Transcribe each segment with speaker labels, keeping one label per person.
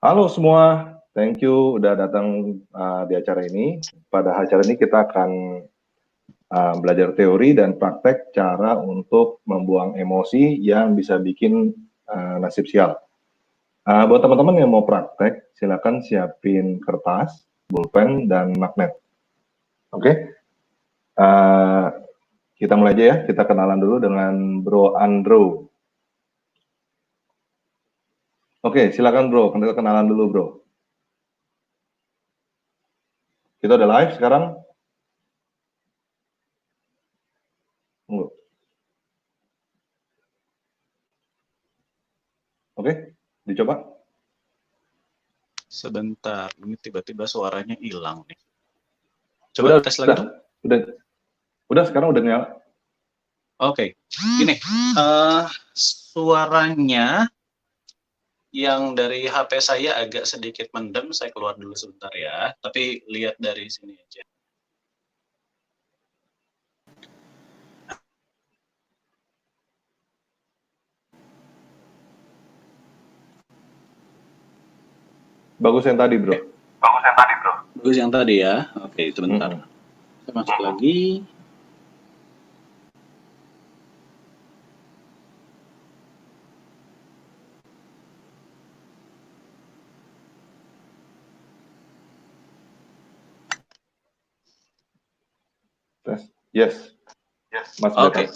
Speaker 1: Halo semua, thank you udah datang di acara ini. Pada acara ini kita akan belajar teori dan praktek cara untuk membuang emosi yang bisa bikin nasib sial. Buat teman-teman yang mau praktek, silakan siapin kertas, pulpen, dan magnet. Oke, kita mulai aja ya. Kita kenalan dulu dengan Bro Andrew. Oke, silakan Bro, kita kenalan dulu Bro. Kita udah live sekarang. Oke, dicoba.
Speaker 2: Sebentar, ini tiba-tiba suaranya hilang nih. Coba tes lagi dong.
Speaker 1: Udah sekarang udah nyala.
Speaker 2: Oke, gini, suaranya yang dari HP saya agak sedikit mendem, saya keluar dulu sebentar ya, tapi lihat dari sini aja.
Speaker 1: Bagus yang tadi, Bro.
Speaker 2: Bagus yang tadi ya. Oke, sebentar. Saya masuk lagi.
Speaker 1: Yes. Mas
Speaker 2: Oke.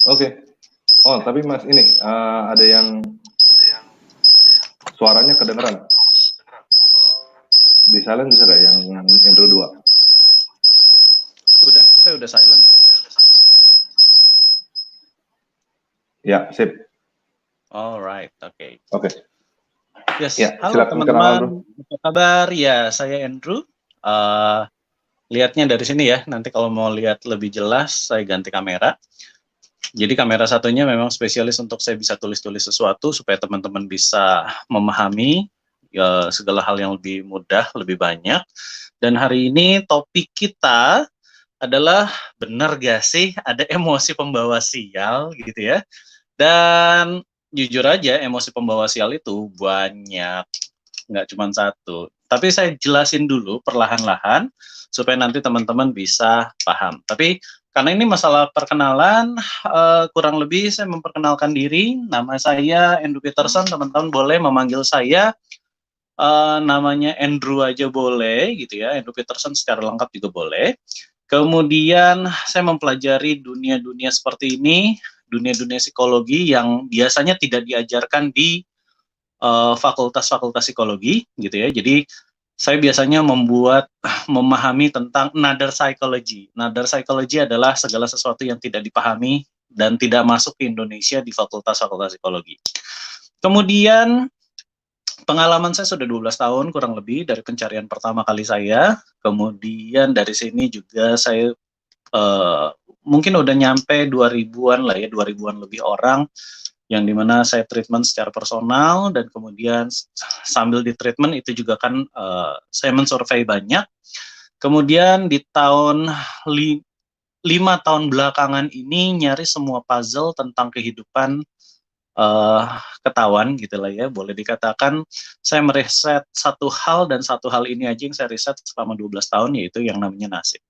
Speaker 1: Oke. Oh, tapi Mas ini ada yang suaranya kedengeran. Di silent bisa nggak yang intro 2?
Speaker 2: Udah, saya udah silent.
Speaker 1: Ya, sip.
Speaker 2: Alright, oke.
Speaker 1: Oke.
Speaker 2: Yes,
Speaker 1: Ya,
Speaker 2: halo
Speaker 1: silakan
Speaker 2: teman-teman.
Speaker 1: Bro.
Speaker 2: Apa kabar? Ya, saya Andrew. Lihatnya dari sini ya. Nanti kalau mau lihat lebih jelas, saya ganti kamera. Jadi kamera satunya memang spesialis untuk saya bisa tulis-tulis sesuatu supaya teman-teman bisa memahami segala hal yang lebih mudah, lebih banyak. Dan hari ini topik kita adalah benar gak sih ada emosi pembawa sial gitu ya. Dan jujur aja emosi pembawa sial itu banyak, nggak cuma satu. Tapi saya jelasin dulu perlahan-lahan supaya nanti teman-teman bisa paham. Tapi karena ini masalah perkenalan, kurang lebih saya memperkenalkan diri. Nama saya Andrew Peterson, teman-teman boleh memanggil saya namanya Andrew aja boleh gitu ya. Andrew Peterson secara lengkap juga boleh. Kemudian saya mempelajari dunia-dunia seperti ini, dunia-dunia psikologi yang biasanya tidak diajarkan di fakultas-fakultas psikologi gitu ya. Jadi saya biasanya memahami tentang Nader Psychology. Nader Psychology adalah segala sesuatu yang tidak dipahami dan tidak masuk ke Indonesia di fakultas-fakultas psikologi. Kemudian pengalaman saya sudah 12 tahun kurang lebih dari pencarian pertama kali saya. Kemudian dari sini juga saya mungkin udah nyampe 2000-an lah ya, 2000-an lebih orang yang dimana saya treatment secara personal dan kemudian sambil di treatment itu juga kan saya mensurvei banyak. Kemudian di tahun 5 tahun belakangan ini nyaris semua puzzle tentang kehidupan ketahuan gitu lah ya, boleh dikatakan saya meriset satu hal dan satu hal ini aja yang saya riset selama 12 tahun yaitu yang namanya nasib.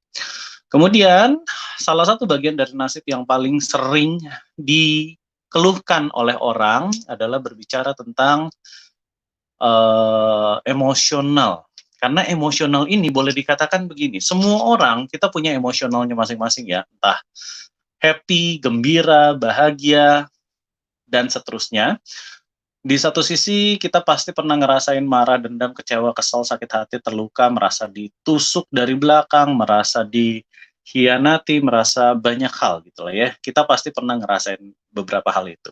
Speaker 2: Kemudian salah satu bagian dari nasib yang paling sering dikeluhkan oleh orang adalah berbicara tentang emosional. Karena emosional ini boleh dikatakan begini, semua orang kita punya emosionalnya masing-masing ya, entah happy, gembira, bahagia, dan seterusnya. Di satu sisi kita pasti pernah ngerasain marah, dendam, kecewa, kesal, sakit hati, terluka, merasa ditusuk dari belakang, merasa dikhianati, merasa banyak hal gitu lah ya. Kita pasti pernah ngerasain beberapa hal itu.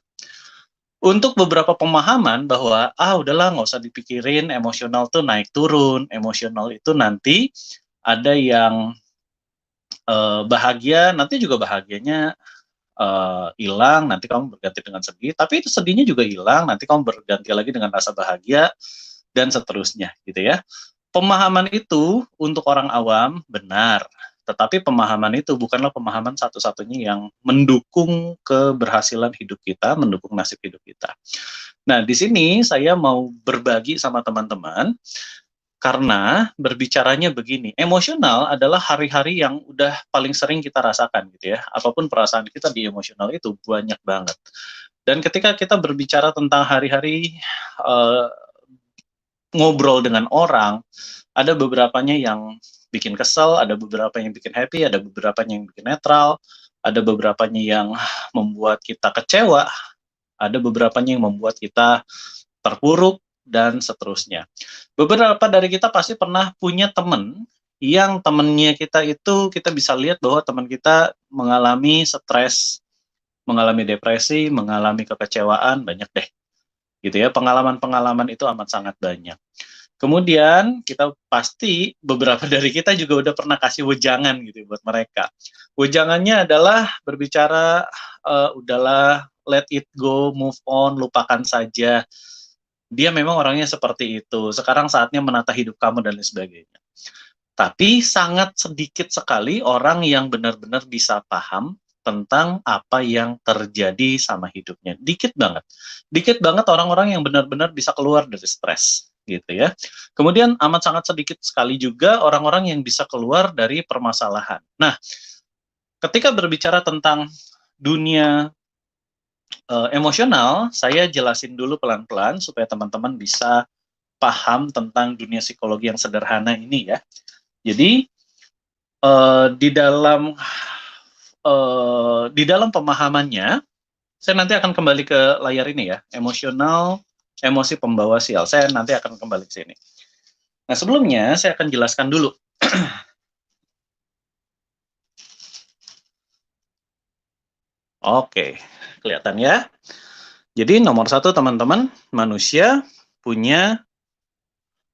Speaker 2: Untuk beberapa pemahaman bahwa udahlah nggak usah dipikirin, emosional tuh naik turun, emosional itu nanti ada yang bahagia, nanti juga bahagianya hilang, nanti kamu berganti dengan sedih, tapi itu sedihnya juga hilang, nanti kamu berganti lagi dengan rasa bahagia, dan seterusnya gitu ya. Pemahaman itu untuk orang awam benar, tetapi pemahaman itu bukanlah pemahaman satu-satunya yang mendukung keberhasilan hidup kita, mendukung nasib hidup kita. Nah, di sini saya mau berbagi sama teman-teman, karena berbicaranya begini, emosional adalah hari-hari yang udah paling sering kita rasakan gitu ya. Apapun perasaan kita di emosional itu banyak banget. Dan ketika kita berbicara tentang hari-hari eh, ngobrol dengan orang, ada beberapanya yang bikin kesel, ada beberapa yang bikin happy, ada beberapanya yang bikin netral, ada beberapanya yang membuat kita kecewa, ada beberapanya yang membuat kita terpuruk, dan seterusnya. Beberapa dari kita pasti pernah punya teman yang temennya kita itu kita bisa lihat bahwa teman kita mengalami stres, mengalami depresi, mengalami kekecewaan, banyak deh. Gitu ya, pengalaman-pengalaman itu amat sangat banyak. Kemudian kita pasti beberapa dari kita juga udah pernah kasih wejangan gitu buat mereka. Wejangannya adalah berbicara, udahlah, let it go, move on, lupakan saja. Dia memang orangnya seperti itu. Sekarang saatnya menata hidup kamu dan lain sebagainya. Tapi sangat sedikit sekali orang yang benar-benar bisa paham tentang apa yang terjadi sama hidupnya. Dikit banget. Dikit banget orang-orang yang benar-benar bisa keluar dari stres gitu ya. Kemudian amat sangat sedikit sekali juga orang-orang yang bisa keluar dari permasalahan. Nah, ketika berbicara tentang dunia emosional, saya jelasin dulu pelan-pelan supaya teman-teman bisa paham tentang dunia psikologi yang sederhana ini ya. Jadi di dalam pemahamannya, saya nanti akan kembali ke layar ini ya, emosional, emosi pembawa sial. Saya nanti akan kembali ke sini. Nah, sebelumnya saya akan jelaskan dulu. Oke, kelihatan ya. Jadi nomor satu teman-teman, manusia punya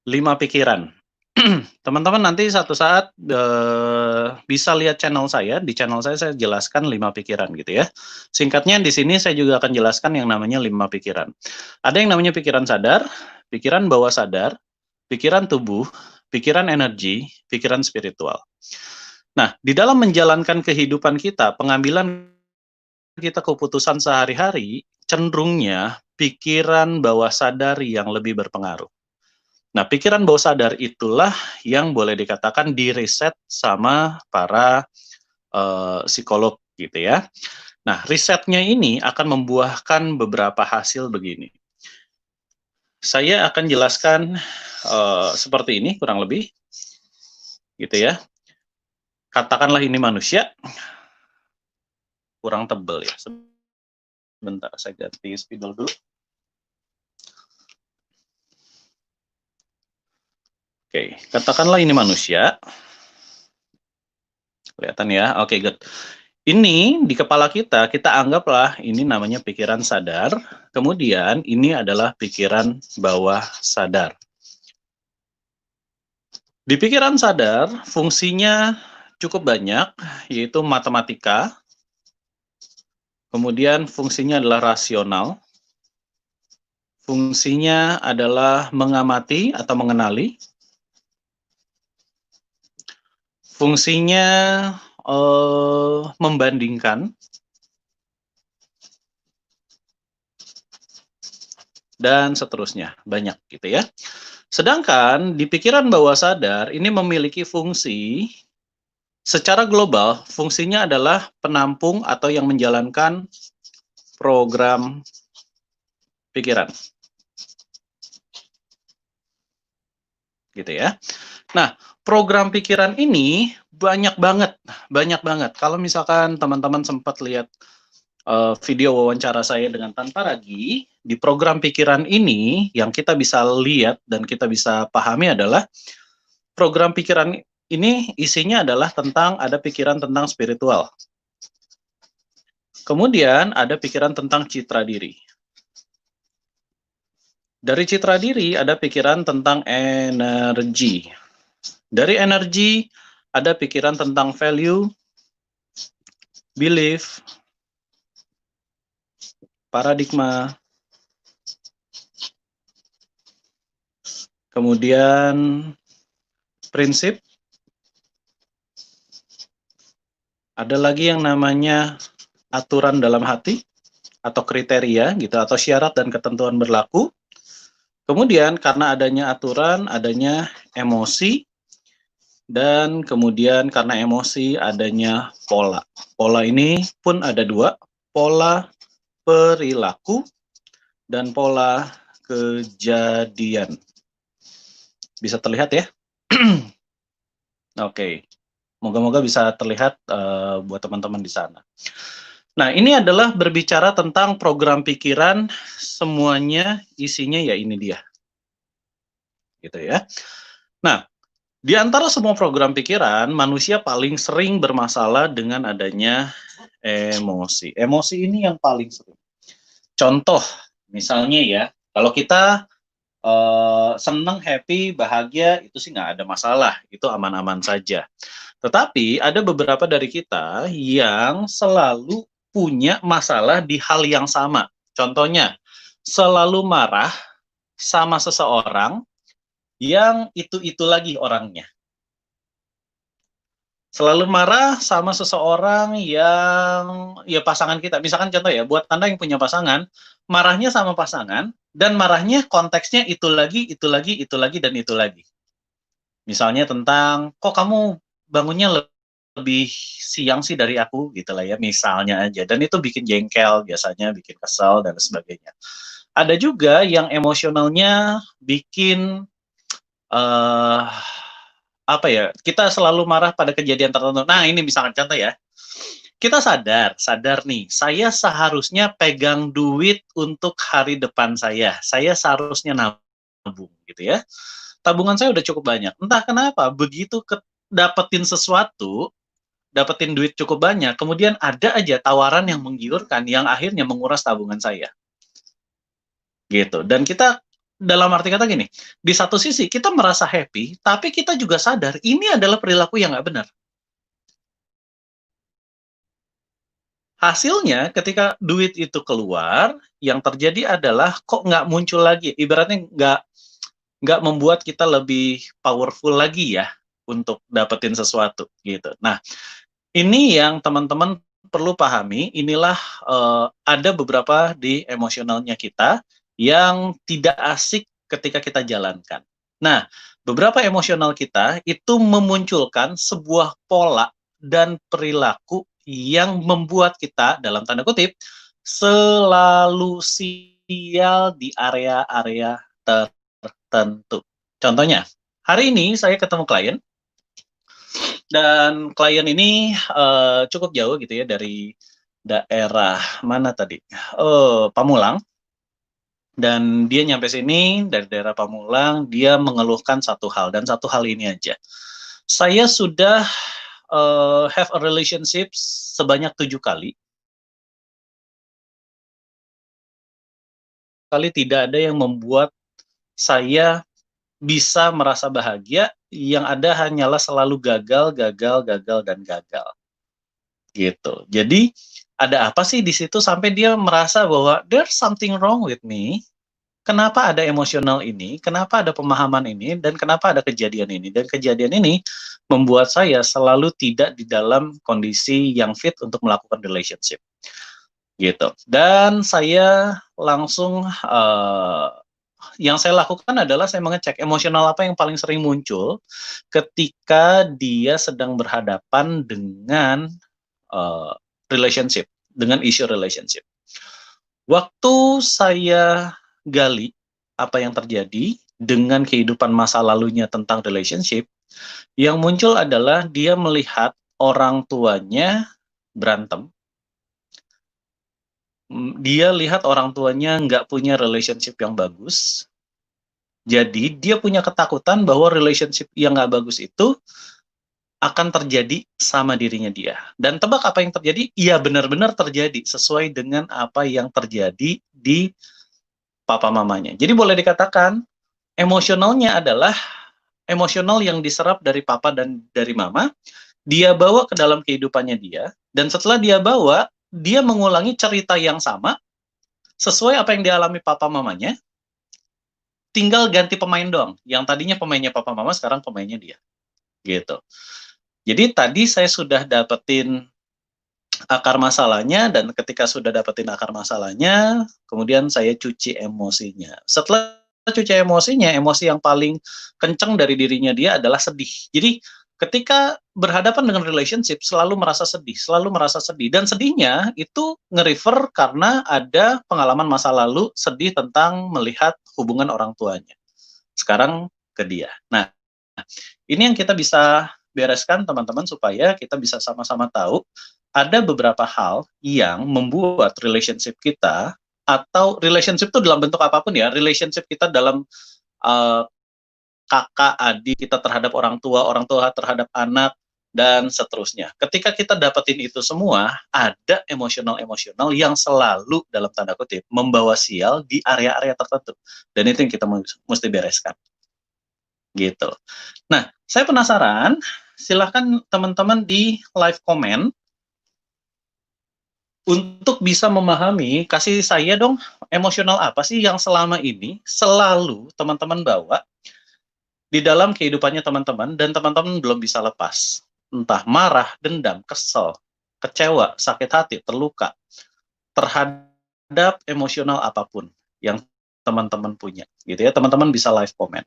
Speaker 2: 5 pikiran. Teman-teman nanti satu saat bisa lihat channel saya. Di channel saya jelaskan 5 pikiran gitu ya. Singkatnya di sini saya juga akan jelaskan yang namanya 5 pikiran. Ada yang namanya pikiran sadar, pikiran bawah sadar, pikiran tubuh, pikiran energi, pikiran spiritual. Nah, di dalam menjalankan kehidupan kita, pengambilan kita keputusan sehari-hari, cenderungnya pikiran bawah sadar yang lebih berpengaruh. Nah, pikiran bawah sadar itulah yang boleh dikatakan diriset sama para psikolog gitu ya. Nah, risetnya ini akan membuahkan beberapa hasil begini. Saya akan jelaskan seperti ini kurang lebih, gitu ya. Katakanlah ini manusia, kurang tebel ya. Sebentar, saya ganti spidol dulu. Oke, katakanlah ini manusia. Kelihatan ya? Oke, good. Ini di kepala kita anggaplah ini namanya pikiran sadar, kemudian ini adalah pikiran bawah sadar. Di pikiran sadar, fungsinya cukup banyak, yaitu matematika, kemudian fungsinya adalah rasional, fungsinya adalah mengamati atau mengenali, fungsinya membandingkan, dan seterusnya, banyak gitu ya. Sedangkan di pikiran bawah sadar ini memiliki fungsi secara global, fungsinya adalah penampung atau yang menjalankan program pikiran. Gitu ya. Nah, program pikiran ini banyak banget. Kalau misalkan teman-teman sempat lihat video wawancara saya dengan Tan Paragi, di program pikiran ini yang kita bisa lihat dan kita bisa pahami adalah program pikiran ini isinya adalah ada pikiran tentang spiritual. Kemudian ada pikiran tentang citra diri. Dari citra diri ada pikiran tentang energi. Dari energi ada pikiran tentang value, belief, paradigma, kemudian prinsip, ada lagi yang namanya aturan dalam hati, atau kriteria gitu, atau syarat dan ketentuan berlaku. Kemudian karena adanya aturan, adanya emosi, dan kemudian karena emosi adanya pola. Pola ini pun ada dua, pola perilaku dan pola kejadian. Bisa terlihat ya? Oke, moga-moga bisa terlihat buat teman-teman di sana. Nah, ini adalah berbicara tentang program pikiran, semuanya isinya ya ini dia. Gitu ya. Nah, di antara semua program pikiran, manusia paling sering bermasalah dengan adanya emosi. Emosi ini yang paling sering. Contoh, misalnya ya, kalau kita senang, happy, bahagia, itu sih nggak ada masalah, itu aman-aman saja. Tetapi ada beberapa dari kita yang selalu punya masalah di hal yang sama. Contohnya, selalu marah sama seseorang yang itu-itu lagi orangnya. Selalu marah sama seseorang yang ya pasangan kita. Misalkan contoh ya, buat Anda yang punya pasangan, marahnya sama pasangan dan marahnya konteksnya itu lagi, itu lagi, itu lagi dan itu lagi. Misalnya tentang kok kamu bangunnya lebih siang sih dari aku gitu lah ya, misalnya aja. Dan itu bikin jengkel biasanya, bikin kesal dan sebagainya. Ada juga yang emosionalnya bikin apa ya, kita selalu marah pada kejadian tertentu. Nah, ini misalkan contoh ya. Kita sadar nih, saya seharusnya pegang duit untuk hari depan saya. Saya seharusnya nabung gitu ya. Tabungan saya udah cukup banyak. Entah kenapa, begitu dapetin sesuatu, dapetin duit cukup banyak, kemudian ada aja tawaran yang menggiurkan, yang akhirnya menguras tabungan saya. Gitu. Dan kita, dalam arti kata gini, di satu sisi kita merasa happy, tapi kita juga sadar ini adalah perilaku yang nggak benar. Hasilnya ketika duit itu keluar, yang terjadi adalah kok nggak muncul lagi. Ibaratnya nggak membuat kita lebih powerful lagi ya untuk dapetin sesuatu gitu. Nah, ini yang teman-teman perlu pahami. Inilah ada beberapa di emosionalnya kita yang tidak asik ketika kita jalankan. Nah, beberapa emosional kita itu memunculkan sebuah pola dan perilaku yang membuat kita, dalam tanda kutip, selalu sial di area-area tertentu. Contohnya, hari ini saya ketemu klien, dan klien ini cukup jauh gitu ya dari daerah mana tadi? Pamulang. Dan dia nyampe sini dari daerah Pamulang, dia mengeluhkan satu hal, dan satu hal ini aja. Saya sudah have a relationship sebanyak 7 kali. Tidak ada yang membuat saya bisa merasa bahagia, yang ada hanyalah selalu gagal, gagal, gagal, dan gagal. Gitu. Jadi ada apa sih di situ sampai dia merasa bahwa there's something wrong with me. Kenapa ada emosional ini? Kenapa ada pemahaman ini? Dan kenapa ada kejadian ini? Dan kejadian ini membuat saya selalu tidak di dalam kondisi yang fit untuk melakukan relationship. Gitu. Dan saya langsung yang saya lakukan adalah saya mengecek emosional apa yang paling sering muncul ketika dia sedang berhadapan dengan relationship, dengan isu relationship. Waktu saya gali apa yang terjadi dengan kehidupan masa lalunya tentang relationship, yang muncul adalah dia melihat orang tuanya berantem. Dia lihat orang tuanya nggak punya relationship yang bagus. Jadi dia punya ketakutan bahwa relationship yang nggak bagus itu akan terjadi sama dirinya dia. Dan tebak apa yang terjadi? Iya, benar-benar terjadi sesuai dengan apa yang terjadi di papa mamanya. Jadi boleh dikatakan emosionalnya adalah emosional yang diserap dari papa dan dari mama, dia bawa ke dalam kehidupannya dia, dan setelah dia bawa, dia mengulangi cerita yang sama sesuai apa yang dialami papa mamanya, tinggal ganti pemain doang. Yang tadinya pemainnya papa mama, sekarang pemainnya dia. Gitu. Jadi tadi saya sudah dapetin akar masalahnya, dan ketika sudah dapetin akar masalahnya, kemudian saya cuci emosinya. Setelah cuci emosinya, emosi yang paling kenceng dari dirinya dia adalah sedih. Jadi ketika berhadapan dengan relationship selalu merasa sedih, dan sedihnya itu nge-refer karena ada pengalaman masa lalu sedih tentang melihat hubungan orang tuanya. Sekarang ke dia. Nah, ini yang kita bisa bereskan teman-teman supaya kita bisa sama-sama tahu ada beberapa hal yang membuat relationship kita, atau relationship itu dalam bentuk apapun ya, relationship kita dalam uh, kakak, adik, kita terhadap orang tua terhadap anak, dan seterusnya. Ketika kita dapetin itu semua, ada emosional-emosional yang selalu dalam tanda kutip membawa sial di area-area tertentu. Dan itu yang kita mesti bereskan. Gitu. Nah, saya penasaran, silahkan teman-teman di live comment untuk bisa memahami, kasih saya dong emosional apa sih yang selama ini selalu teman-teman bawa di dalam kehidupannya teman-teman dan teman-teman belum bisa lepas. Entah marah, dendam, kesel, kecewa, sakit hati, terluka terhadap emosional apapun yang teman-teman punya. Gitu ya, teman-teman bisa live comment.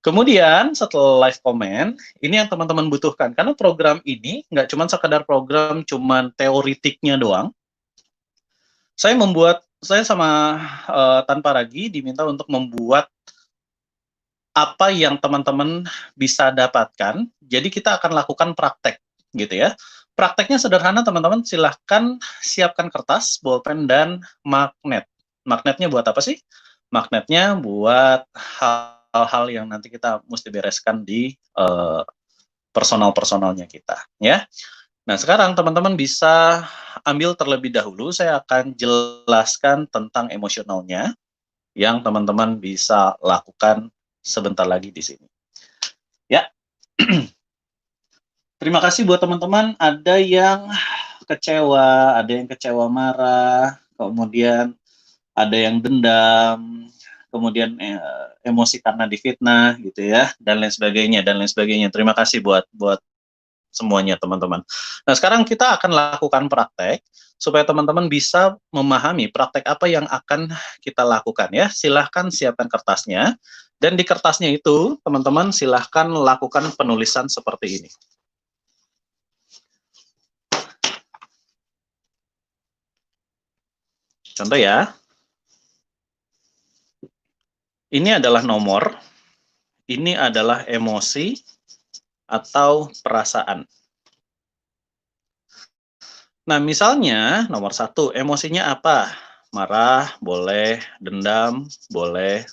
Speaker 2: Kemudian setelah live comment, ini yang teman-teman butuhkan. Karena program ini nggak cuma sekedar program, cuman teoritiknya doang. Saya sama Tanpa Ragi diminta untuk membuat apa yang teman-teman bisa dapatkan. Jadi kita akan lakukan praktek, gitu ya. Prakteknya sederhana teman-teman, silahkan siapkan kertas, bolpen, dan magnet. Magnetnya buat apa sih? Magnetnya buat hal-hal yang nanti kita mesti bereskan di personal-personalnya kita, ya. Nah, sekarang teman-teman bisa ambil terlebih dahulu, saya akan jelaskan tentang emosionalnya yang teman-teman bisa lakukan sebentar lagi di sini. Ya. Terima kasih buat teman-teman, ada yang kecewa marah, kemudian ada yang dendam, kemudian emosi karena difitnah gitu ya, dan lain sebagainya. Terima kasih buat semuanya teman-teman. Nah, sekarang kita akan lakukan praktek supaya teman-teman bisa memahami praktek apa yang akan kita lakukan ya. Silahkan siapkan kertasnya, dan di kertasnya itu teman-teman silahkan lakukan penulisan seperti ini. Contoh ya. Ini adalah nomor, ini adalah emosi atau perasaan. Nah, misalnya nomor 1, emosinya apa? Marah, boleh. Dendam, boleh.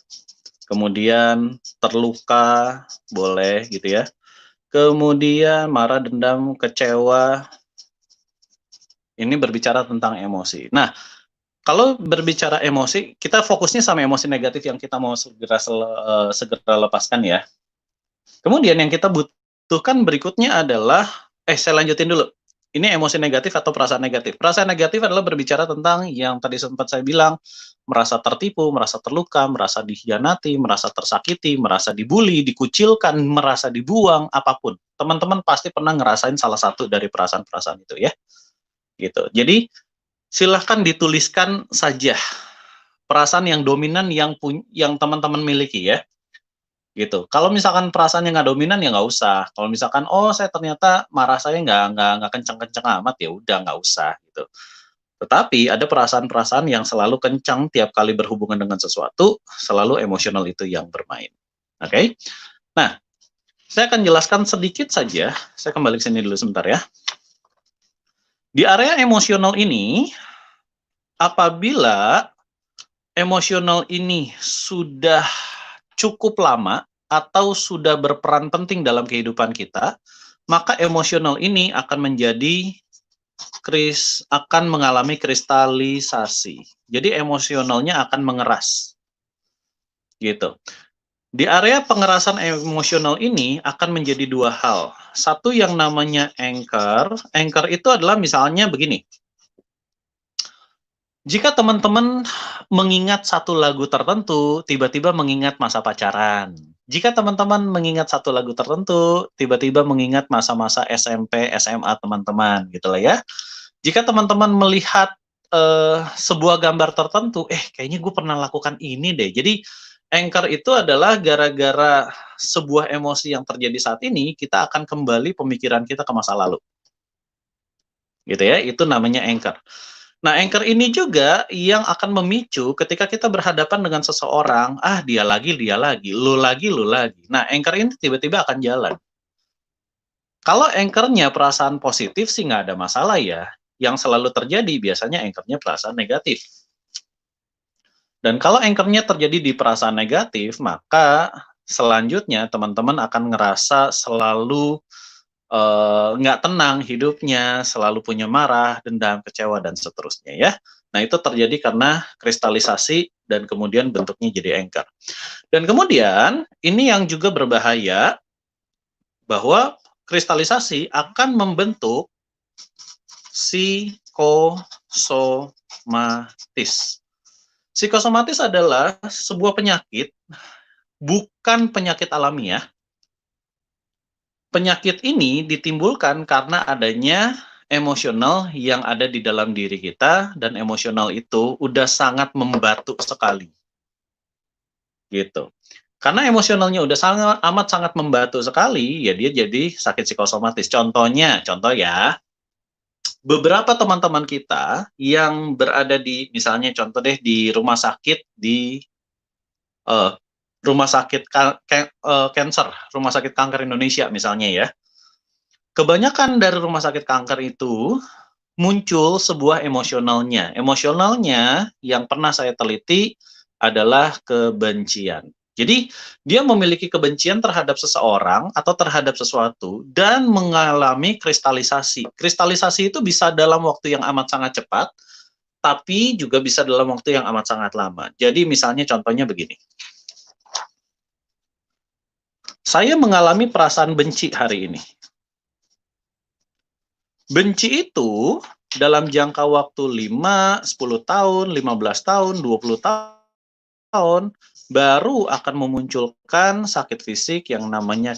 Speaker 2: Kemudian terluka, boleh gitu ya. Kemudian marah, dendam, kecewa. Ini berbicara tentang emosi. Nah, kalau berbicara emosi, kita fokusnya sama emosi negatif yang kita mau segera lepaskan ya. Kemudian yang kita butuhkan berikutnya adalah, saya lanjutin dulu. Ini emosi negatif atau perasaan negatif. Perasaan negatif adalah berbicara tentang yang tadi sempat saya bilang, merasa tertipu, merasa terluka, merasa dikhianati, merasa tersakiti, merasa dibully, dikucilkan, merasa dibuang, apapun. Teman-teman pasti pernah ngerasain salah satu dari perasaan-perasaan itu ya. Gitu. Jadi silahkan dituliskan saja perasaan yang dominan yang teman-teman miliki ya. Gitu. Kalau misalkan perasaannya nggak dominan ya nggak usah. Kalau misalkan saya ternyata marah saya nggak kenceng-kenceng amat, ya udah nggak usah gitu. Tetapi ada perasaan-perasaan yang selalu kencang tiap kali berhubungan dengan sesuatu, selalu emosional itu yang bermain. Oke? Nah, saya akan jelaskan sedikit saja. Saya kembali ke sini dulu sebentar ya. Di area emosional ini, apabila emosional ini sudah cukup lama atau sudah berperan penting dalam kehidupan kita, maka emosional ini akan mengalami kristalisasi. Jadi emosionalnya akan mengeras. Gitu. Di area pengerasan emosional ini akan menjadi dua hal. Satu yang namanya anchor. Anchor itu adalah misalnya begini. Jika teman-teman mengingat satu lagu tertentu, tiba-tiba mengingat masa pacaran. Jika teman-teman mengingat satu lagu tertentu, tiba-tiba mengingat masa-masa SMP, SMA teman-teman, gitu lah ya. Jika teman-teman melihat sebuah gambar tertentu, kayaknya gue pernah lakukan ini deh. Jadi anchor itu adalah gara-gara sebuah emosi yang terjadi saat ini, kita akan kembali pemikiran kita ke masa lalu. Gitu ya, itu namanya anchor. Nah, anchor ini juga yang akan memicu ketika kita berhadapan dengan seseorang, dia lagi, lu lagi, lu lagi. Nah, anchor ini tiba-tiba akan jalan. Kalau anchor-nya perasaan positif sih nggak ada masalah ya. Yang selalu terjadi biasanya anchor-nya perasaan negatif. Dan kalau anchor-nya terjadi di perasaan negatif, maka selanjutnya teman-teman akan ngerasa selalu nggak tenang hidupnya, selalu punya marah, dendam, kecewa, dan seterusnya ya. Nah, itu terjadi karena kristalisasi dan kemudian bentuknya jadi anchor. Dan kemudian, ini yang juga berbahaya, bahwa kristalisasi akan membentuk psikosomatis. Psikosomatis adalah sebuah penyakit, bukan penyakit alamiah. Penyakit ini ditimbulkan karena adanya emosional yang ada di dalam diri kita, dan emosional itu udah sangat membatu sekali. Gitu. Karena emosionalnya udah amat sangat membatu sekali, ya dia jadi sakit psikosomatis. Contoh ya, beberapa teman-teman kita yang berada di, misalnya contoh deh di rumah sakit, di rumah sakit cancer, rumah sakit kanker Indonesia misalnya ya. Kebanyakan dari rumah sakit kanker itu muncul sebuah emosionalnya. Emosionalnya yang pernah saya teliti adalah kebencian. Jadi, dia memiliki kebencian terhadap seseorang atau terhadap sesuatu dan mengalami kristalisasi. Kristalisasi itu bisa dalam waktu yang amat sangat cepat, tapi juga bisa dalam waktu yang amat sangat lama. Jadi, misalnya contohnya begini. Saya mengalami perasaan benci hari ini. Benci itu dalam jangka waktu 5, 10 tahun, 15 tahun, 20 tahun, baru akan memunculkan sakit fisik yang namanya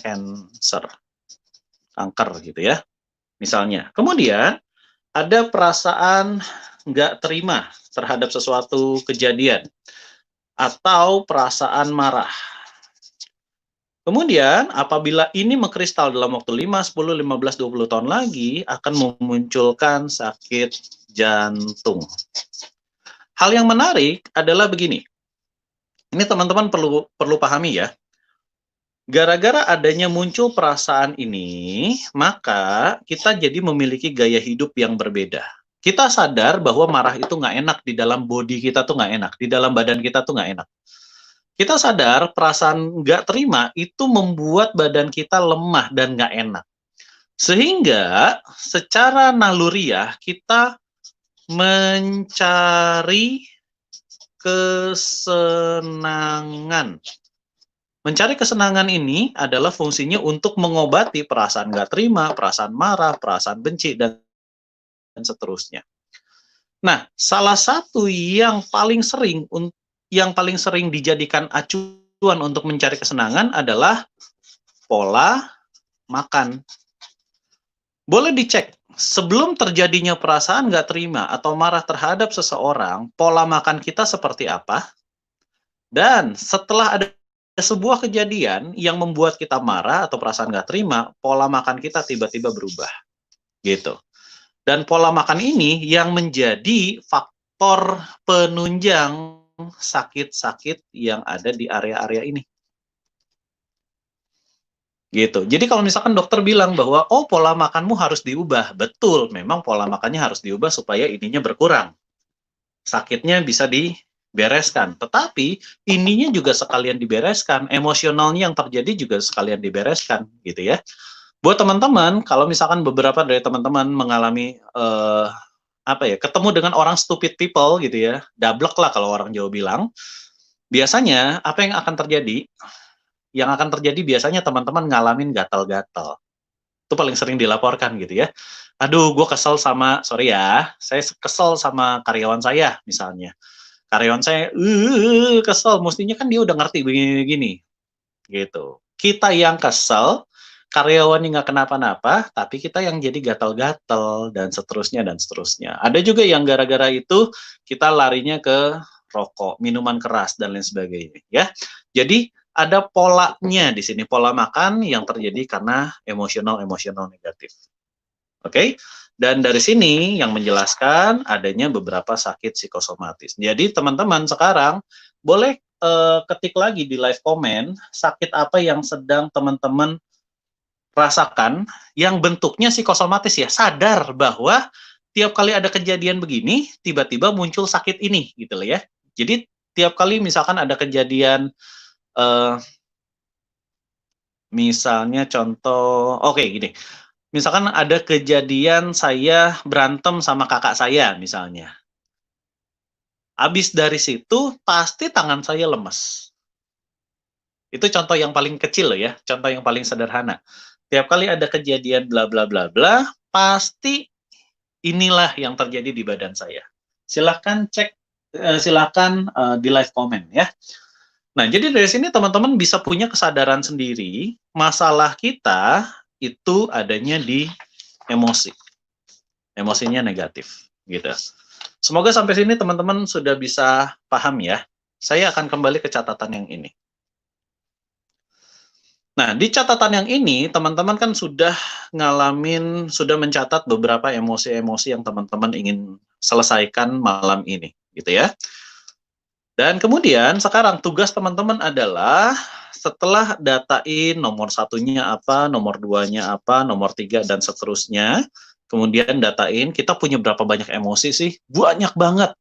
Speaker 2: kanker gitu ya, misalnya. Kemudian, ada perasaan nggak terima terhadap sesuatu kejadian, atau perasaan marah. Kemudian, apabila ini mengkristal dalam waktu 5, 10, 15, 20 tahun lagi, akan memunculkan sakit jantung. Hal yang menarik adalah begini. Ini teman-teman perlu pahami ya. Gara-gara adanya muncul perasaan ini, maka kita jadi memiliki gaya hidup yang berbeda. Kita sadar bahwa marah itu nggak enak, di dalam body kita tuh nggak enak, di dalam badan kita tuh nggak enak. Kita sadar perasaan nggak terima itu membuat badan kita lemah dan nggak enak. Sehingga secara naluriah kita mencari kesenangan. Mencari kesenangan ini adalah fungsinya untuk mengobati perasaan nggak terima, perasaan marah, perasaan benci, dan seterusnya. Nah, salah satu yang paling sering dijadikan acuan untuk mencari kesenangan adalah pola makan. Boleh dicek, sebelum terjadinya perasaan nggak terima atau marah terhadap seseorang, pola makan kita seperti apa? Dan setelah ada sebuah kejadian yang membuat kita marah atau perasaan nggak terima, pola makan kita tiba-tiba berubah. Gitu. Dan pola makan ini yang menjadi faktor penunjang sakit-sakit yang ada di area-area ini. Gitu. Jadi kalau misalkan dokter bilang bahwa pola makanmu harus diubah, betul, memang pola makannya harus diubah supaya ininya berkurang. Sakitnya bisa dibereskan. Tetapi ininya juga sekalian dibereskan, emosionalnya yang terjadi juga sekalian dibereskan, gitu ya. Buat teman-teman, kalau misalkan beberapa dari teman-teman mengalami ketemu dengan orang stupid people gitu ya, dablek lah kalau orang Jawa bilang, biasanya apa yang akan terjadi? Yang akan terjadi biasanya teman-teman ngalamin gatal-gatal. Itu paling sering dilaporkan gitu ya. Aduh, gue kesel sama, saya kesel sama karyawan saya misalnya. Karyawan saya, kesel, mestinya kan dia udah ngerti begini-begini. Gitu. Kita yang kesel karyawannya nggak kenapa-napa, tapi kita yang jadi gatal-gatal dan seterusnya dan seterusnya. Ada juga yang gara-gara itu kita larinya ke rokok, minuman keras dan lain sebagainya, ya. Jadi ada polanya di sini, pola makan yang terjadi karena emosional negatif. Oke? Dan dari sini yang menjelaskan adanya beberapa sakit psikosomatis. Jadi teman-teman sekarang boleh ketik lagi di live comment sakit apa yang sedang teman-teman rasakan yang bentuknya psikosomatis ya, sadar bahwa tiap kali ada kejadian begini, tiba-tiba muncul sakit ini, gitu loh ya. Jadi tiap kali misalkan ada kejadian, misalnya contoh, oke gini, misalkan ada kejadian saya berantem sama kakak saya misalnya. Habis dari situ pasti tangan saya lemes. Itu contoh yang paling kecil loh ya, contoh yang paling sederhana. Tiap kali ada kejadian bla bla bla bla, pasti inilah yang terjadi di badan saya. Silahkan cek, silahkan di live comment ya. Nah, jadi dari sini teman-teman bisa punya kesadaran sendiri, masalah kita itu adanya di emosi. Emosinya negatif, gitu. Semoga sampai sini teman-teman sudah bisa paham ya. Saya akan kembali ke catatan yang ini. Nah, di catatan yang ini, teman-teman kan sudah sudah mencatat beberapa emosi-emosi yang teman-teman ingin selesaikan malam ini, gitu ya. Dan kemudian sekarang tugas teman-teman adalah setelah datain nomor satunya apa, nomor duanya apa, nomor 3 dan seterusnya, kemudian datain kita punya berapa banyak emosi sih? Banyak banget.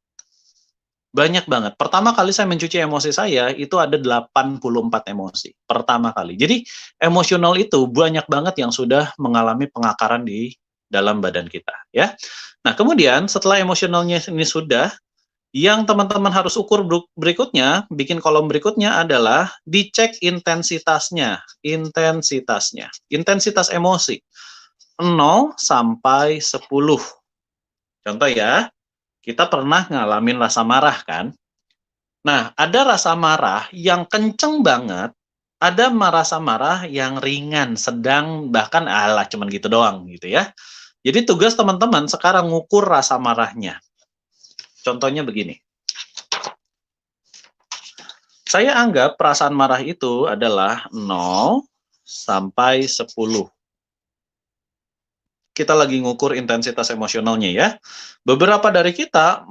Speaker 2: Banyak banget. Pertama kali saya mencuci emosi saya, itu ada 84 emosi. Pertama kali. Jadi, emosional itu banyak banget yang sudah mengalami pengakaran di dalam badan kita. Ya. Nah, kemudian setelah emosionalnya ini sudah, yang teman-teman harus ukur berikutnya, bikin kolom berikutnya adalah dicek intensitasnya. Intensitasnya. Intensitas emosi. 0 sampai 10. Contoh ya, kita pernah ngalamin rasa marah kan? Nah, ada rasa marah yang kenceng banget, ada rasa marah yang ringan, sedang, bahkan alah cuman gitu doang gitu ya. Jadi tugas teman-teman sekarang ngukur rasa marahnya. Contohnya begini. Saya anggap perasaan marah itu adalah 0 sampai 10. Kita lagi ngukur intensitas emosionalnya ya. Beberapa dari kita,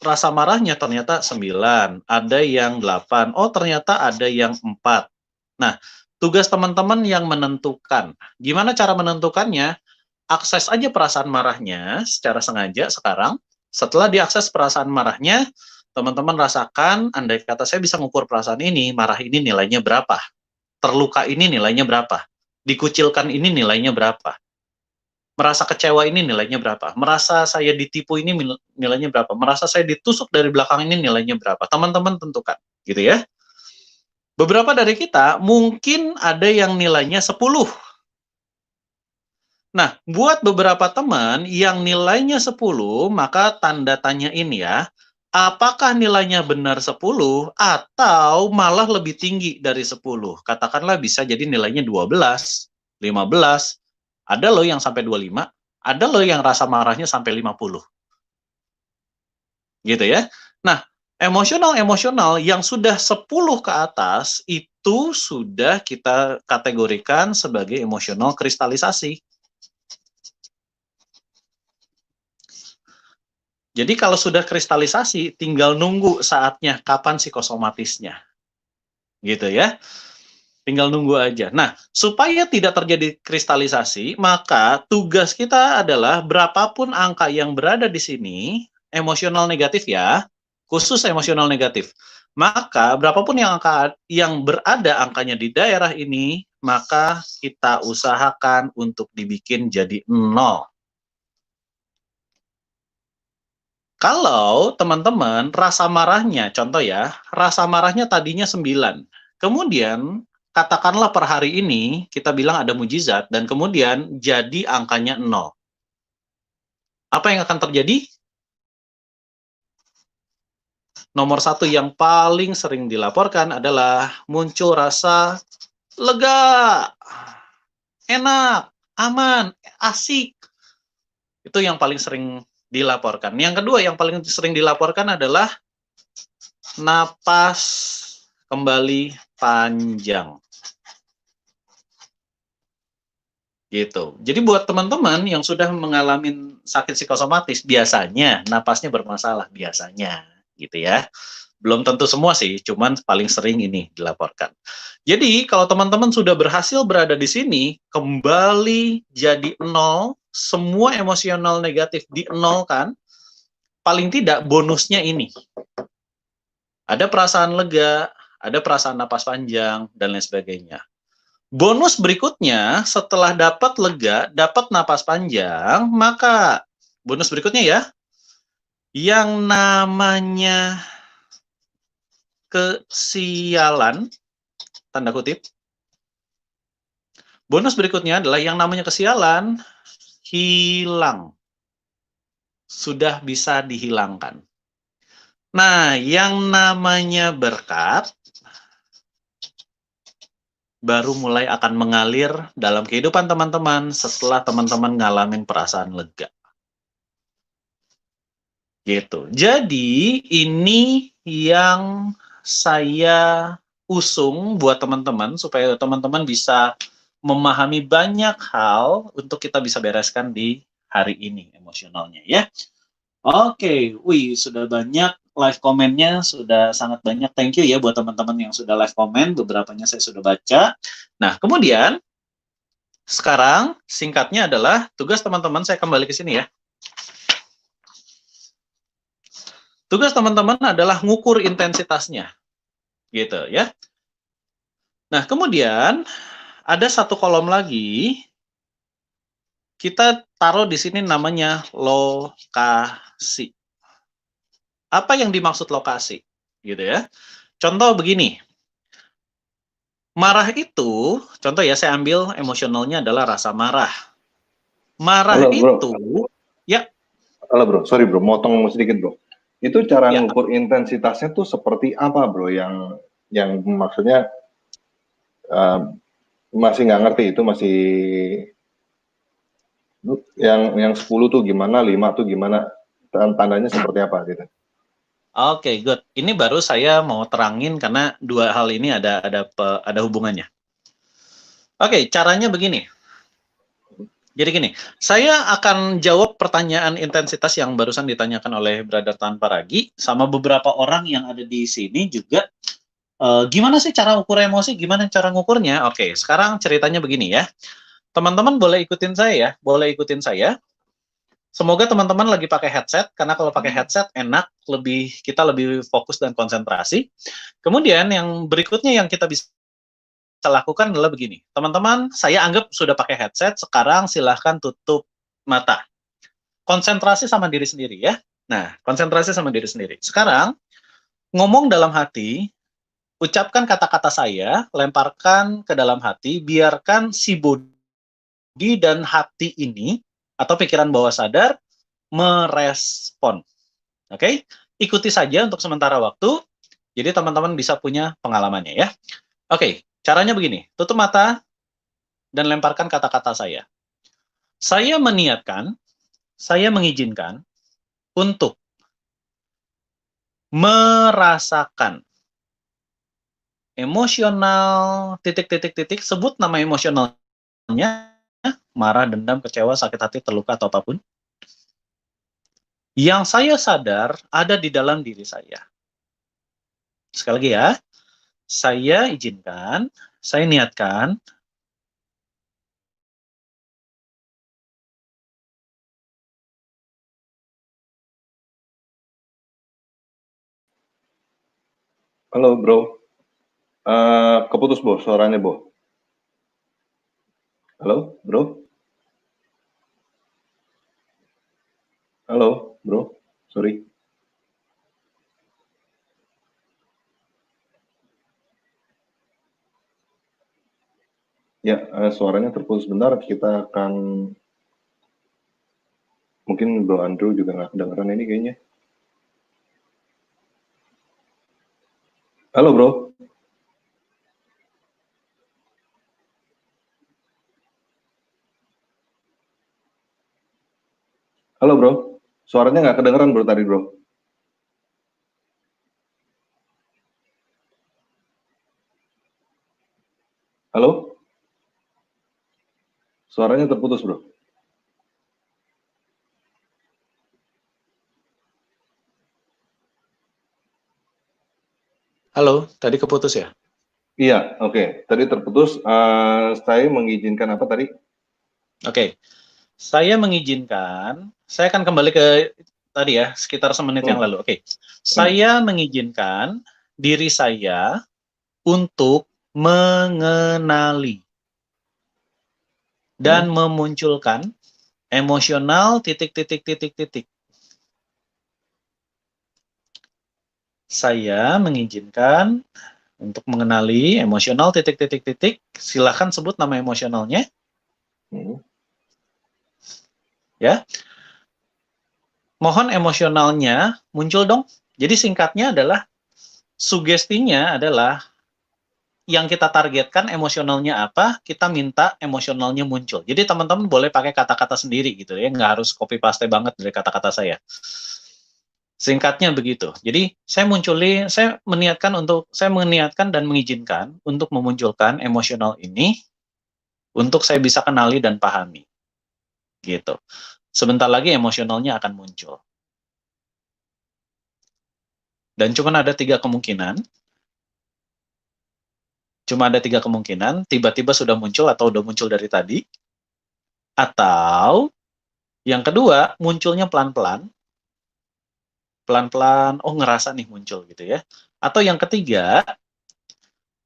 Speaker 2: rasa marahnya ternyata 9, ada yang 8, oh ternyata ada yang 4. Nah, tugas teman-teman yang menentukan. Gimana cara menentukannya? Akses aja perasaan marahnya secara sengaja sekarang. Setelah diakses perasaan marahnya, teman-teman rasakan, andai kata saya bisa mengukur perasaan ini, marah ini nilainya berapa? Terluka ini nilainya berapa? Dikucilkan ini nilainya berapa? Merasa kecewa ini nilainya berapa? Merasa saya ditipu ini nilainya berapa? Merasa saya ditusuk dari belakang ini nilainya berapa? Teman-teman tentukan, gitu ya. Beberapa dari kita mungkin ada yang nilainya 10. Nah, buat beberapa teman yang nilainya 10, maka tanda tanya ini ya, apakah nilainya benar 10 atau malah lebih tinggi dari 10? Katakanlah bisa jadi nilainya 12, 15, ada loh yang sampai 25, ada loh yang rasa marahnya sampai 50. Gitu ya. Nah, emosional-emosional yang sudah 10 ke atas, itu sudah kita kategorikan sebagai emosional kristalisasi. Jadi kalau sudah kristalisasi, tinggal nunggu saatnya, kapan psikosomatisnya. Gitu ya. Tinggal nunggu aja. Nah, supaya tidak terjadi kristalisasi, maka tugas kita adalah berapapun angka yang berada di sini, emosional negatif ya, khusus emosional negatif. Maka berapapun yang berada angkanya di daerah ini, maka kita usahakan untuk dibikin jadi 0. Kalau teman-teman rasa marahnya, contoh ya, rasa marahnya tadinya 9. Kemudian katakanlah per hari ini kita bilang ada mujizat dan kemudian jadi angkanya 0. Apa yang akan terjadi? Nomor 1 yang paling sering dilaporkan adalah muncul rasa lega. enak, aman, asik. Itu yang paling sering dilaporkan. Yang kedua yang paling sering dilaporkan adalah napas kembali panjang. Gitu. Jadi buat teman-teman yang sudah mengalami sakit psikosomatis, biasanya napasnya bermasalah, biasanya. Gitu ya. Belum tentu semua sih, cuman paling sering ini dilaporkan. Jadi, kalau teman-teman sudah berhasil berada di sini, kembali jadi nol, semua emosional negatif di nol kan, paling tidak bonusnya ini. Ada perasaan lega, ada perasaan napas panjang, dan lain sebagainya. Bonus berikutnya, setelah dapat lega, dapat napas panjang, maka bonus berikutnya ya, yang namanya kesialan, tanda kutip, bonus berikutnya adalah yang namanya kesialan, hilang. Sudah bisa dihilangkan. Nah, yang namanya berkat, baru mulai akan mengalir dalam kehidupan teman-teman setelah teman-teman ngalamin perasaan lega. Gitu. Jadi, ini yang saya usung buat teman-teman, supaya teman-teman bisa memahami banyak hal untuk kita bisa bereskan di hari ini emosionalnya ya. Oke, wih sudah banyak live komennya, sudah sangat banyak. Thank you ya buat teman-teman yang sudah live komen, beberapanya saya sudah baca. Nah, kemudian sekarang singkatnya adalah tugas teman-teman, saya kembali ke sini ya. Tugas teman-teman adalah ngukur intensitasnya, gitu ya. Nah, kemudian ada satu kolom lagi, kita taruh di sini namanya lokasi. Apa yang dimaksud lokasi? Gitu ya. Contoh begini, marah itu, contoh ya, saya ambil emosionalnya adalah rasa marah. Marah
Speaker 1: Halo bro,
Speaker 2: itu, ya,
Speaker 1: halo bro, sorry bro, motong sedikit bro. Itu cara
Speaker 2: ya,
Speaker 1: ngukur intensitasnya tuh seperti apa bro? Yang maksudnya uh, masih nggak ngerti itu masih yang 10 tuh gimana, 5 tuh gimana, tandanya seperti apa gitu.
Speaker 2: Oke, good. Ini baru saya mau terangin karena dua hal ini ada hubungannya. Oke, caranya begini. Jadi gini, saya akan jawab pertanyaan intensitas yang barusan ditanyakan oleh Brother Tanpa Ragi, sama beberapa orang yang ada di sini juga. Gimana sih cara ukur emosi? Gimana cara ngukurnya? Oke, sekarang ceritanya begini ya. Teman-teman boleh ikutin saya ya, boleh ikutin saya. Semoga teman-teman lagi pakai headset, karena kalau pakai headset enak, kita lebih fokus dan konsentrasi. Kemudian yang berikutnya yang kita bisa lakukan adalah begini. Teman-teman, saya anggap sudah pakai headset, sekarang silahkan tutup mata. Konsentrasi sama diri sendiri ya. Nah, konsentrasi sama diri sendiri. Sekarang, ngomong dalam hati, ucapkan kata-kata saya, lemparkan ke dalam hati, biarkan si body dan hati ini, atau pikiran bawah sadar, merespon. Oke? Ikuti saja untuk sementara waktu, jadi teman-teman bisa punya pengalamannya ya. Oke, caranya begini. Tutup mata dan lemparkan kata-kata saya. Saya meniatkan, saya mengizinkan untuk merasakan emosional titik-titik-titik, sebut nama emosionalnya, marah, dendam, kecewa, sakit hati, terluka, atau apapun, yang saya sadar ada di dalam diri saya. Sekali lagi ya, saya izinkan, saya niatkan,
Speaker 1: Halo bro, keputus bro, suaranya bro. Halo bro, halo bro, sorry. Ya, suaranya terputus bentar, kita akan, mungkin bro Andrew juga nggak kedengeran ini kayaknya. Halo bro. Halo bro, suaranya nggak kedengeran bro tadi bro. Halo, suaranya terputus bro.
Speaker 2: Halo, tadi keputus ya?
Speaker 1: Iya, oke. Tadi terputus. Saya mengizinkan apa tadi?
Speaker 2: Oke, saya mengizinkan, saya akan kembali ke tadi ya, sekitar semenit yang lalu. Oke, saya mengizinkan diri saya untuk mengenali dan memunculkan emosional titik titik titik titik. Saya mengizinkan untuk mengenali emosional titik titik titik. Silahkan sebut nama emosionalnya, ya. Mohon emosionalnya muncul dong. Jadi singkatnya adalah sugestinya adalah yang kita targetkan emosionalnya apa, kita minta emosionalnya muncul. Jadi teman-teman boleh pakai kata-kata sendiri gitu ya, nggak harus copy paste banget dari kata-kata saya. Singkatnya begitu. Jadi saya meniatkan dan mengizinkan untuk memunculkan emosional ini untuk saya bisa kenali dan pahami. Gitu. Sebentar lagi emosionalnya akan muncul. Dan cuma ada tiga kemungkinan. Tiba-tiba sudah muncul atau udah muncul dari tadi. Atau yang kedua, munculnya pelan-pelan. Pelan-pelan, oh ngerasa nih muncul gitu ya. Atau yang ketiga,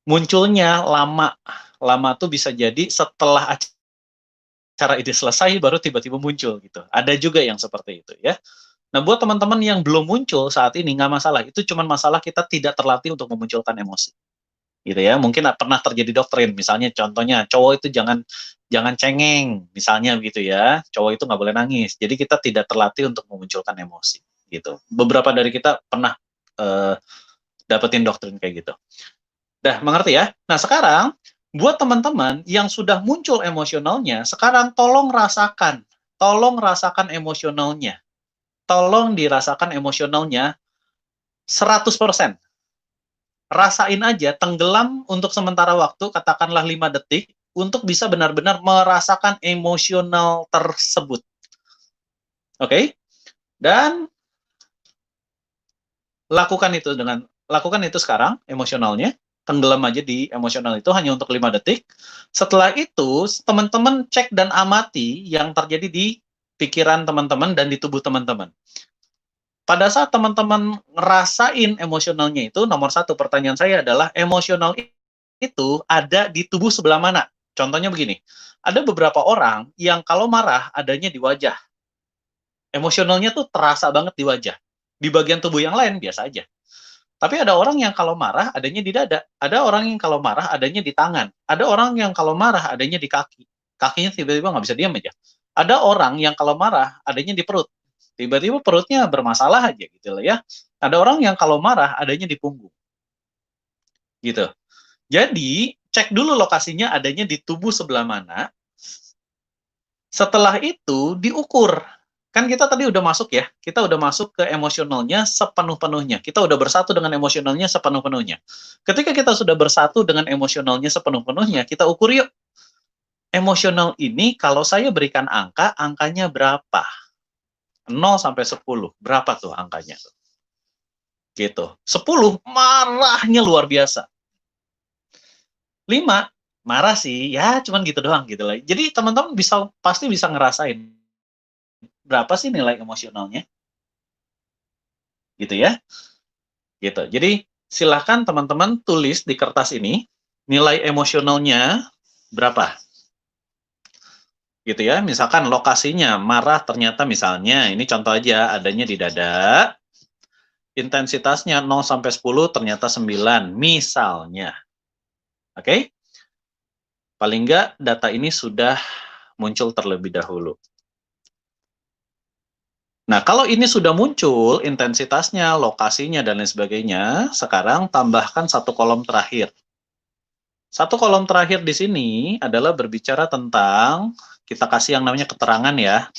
Speaker 2: munculnya lama. Lama tuh bisa jadi setelah acara ini selesai baru tiba-tiba muncul gitu. Ada juga yang seperti itu ya. Nah, buat teman-teman yang belum muncul saat ini nggak masalah. Itu cuma masalah kita tidak terlatih untuk memunculkan emosi. Gitu ya. Mungkin pernah terjadi doktrin, misalnya contohnya cowok itu jangan cengeng, misalnya begitu ya. Cowok itu nggak boleh nangis. Jadi kita tidak terlatih untuk memunculkan emosi gitu. Beberapa dari kita pernah dapetin doktrin kayak gitu. Dah, mengerti ya? Nah, sekarang buat teman-teman yang sudah muncul emosionalnya, sekarang tolong rasakan emosionalnya. Tolong dirasakan emosionalnya 100%. Rasain aja, tenggelam untuk sementara waktu, katakanlah 5 detik, untuk bisa benar-benar merasakan emosional tersebut. Oke? Dan lakukan itu sekarang, emosionalnya. Tenggelam aja di emosional itu hanya untuk 5 detik. Setelah itu, teman-teman cek dan amati yang terjadi di pikiran teman-teman dan di tubuh teman-teman. Pada saat teman-teman ngerasain emosionalnya itu, nomor satu pertanyaan saya adalah, emosional itu ada di tubuh sebelah mana? Contohnya begini, ada beberapa orang yang kalau marah adanya di wajah. Emosionalnya tuh terasa banget di wajah. Di bagian tubuh yang lain biasa aja. Tapi ada orang yang kalau marah adanya di dada. Ada orang yang kalau marah adanya di tangan. Ada orang yang kalau marah adanya di kaki. Kakinya tiba-tiba nggak bisa diam aja. Ada orang yang kalau marah adanya di perut. Tiba-tiba perutnya bermasalah aja gitu loh ya. Ada orang yang kalau marah adanya di punggung. Gitu. Jadi, cek dulu lokasinya adanya di tubuh sebelah mana. Setelah itu diukur. Kan kita tadi udah masuk ya, kita udah masuk ke emosionalnya sepenuh-penuhnya. Kita udah bersatu dengan emosionalnya sepenuh-penuhnya. Ketika kita sudah bersatu dengan emosionalnya sepenuh-penuhnya, kita ukur yuk. Emosional ini kalau saya berikan angka, angkanya berapa? 0 sampai 10. Berapa tuh angkanya? Gitu. 10, marahnya luar biasa. 5, marah sih, ya cuman gitu doang gitu lah. Jadi teman-teman pasti bisa ngerasain berapa sih nilai emosionalnya, gitu ya, gitu. Jadi silahkan teman-teman tulis di kertas ini nilai emosionalnya berapa, gitu ya. Misalkan lokasinya marah ternyata misalnya ini contoh aja adanya di dada, intensitasnya 0 sampai 10 ternyata 9 misalnya, oke? Paling nggak data ini sudah muncul terlebih dahulu. Nah, kalau ini sudah muncul intensitasnya, lokasinya, dan lain sebagainya, sekarang tambahkan satu kolom terakhir. Satu kolom terakhir di sini adalah berbicara tentang, kita kasih yang namanya keterangan ya.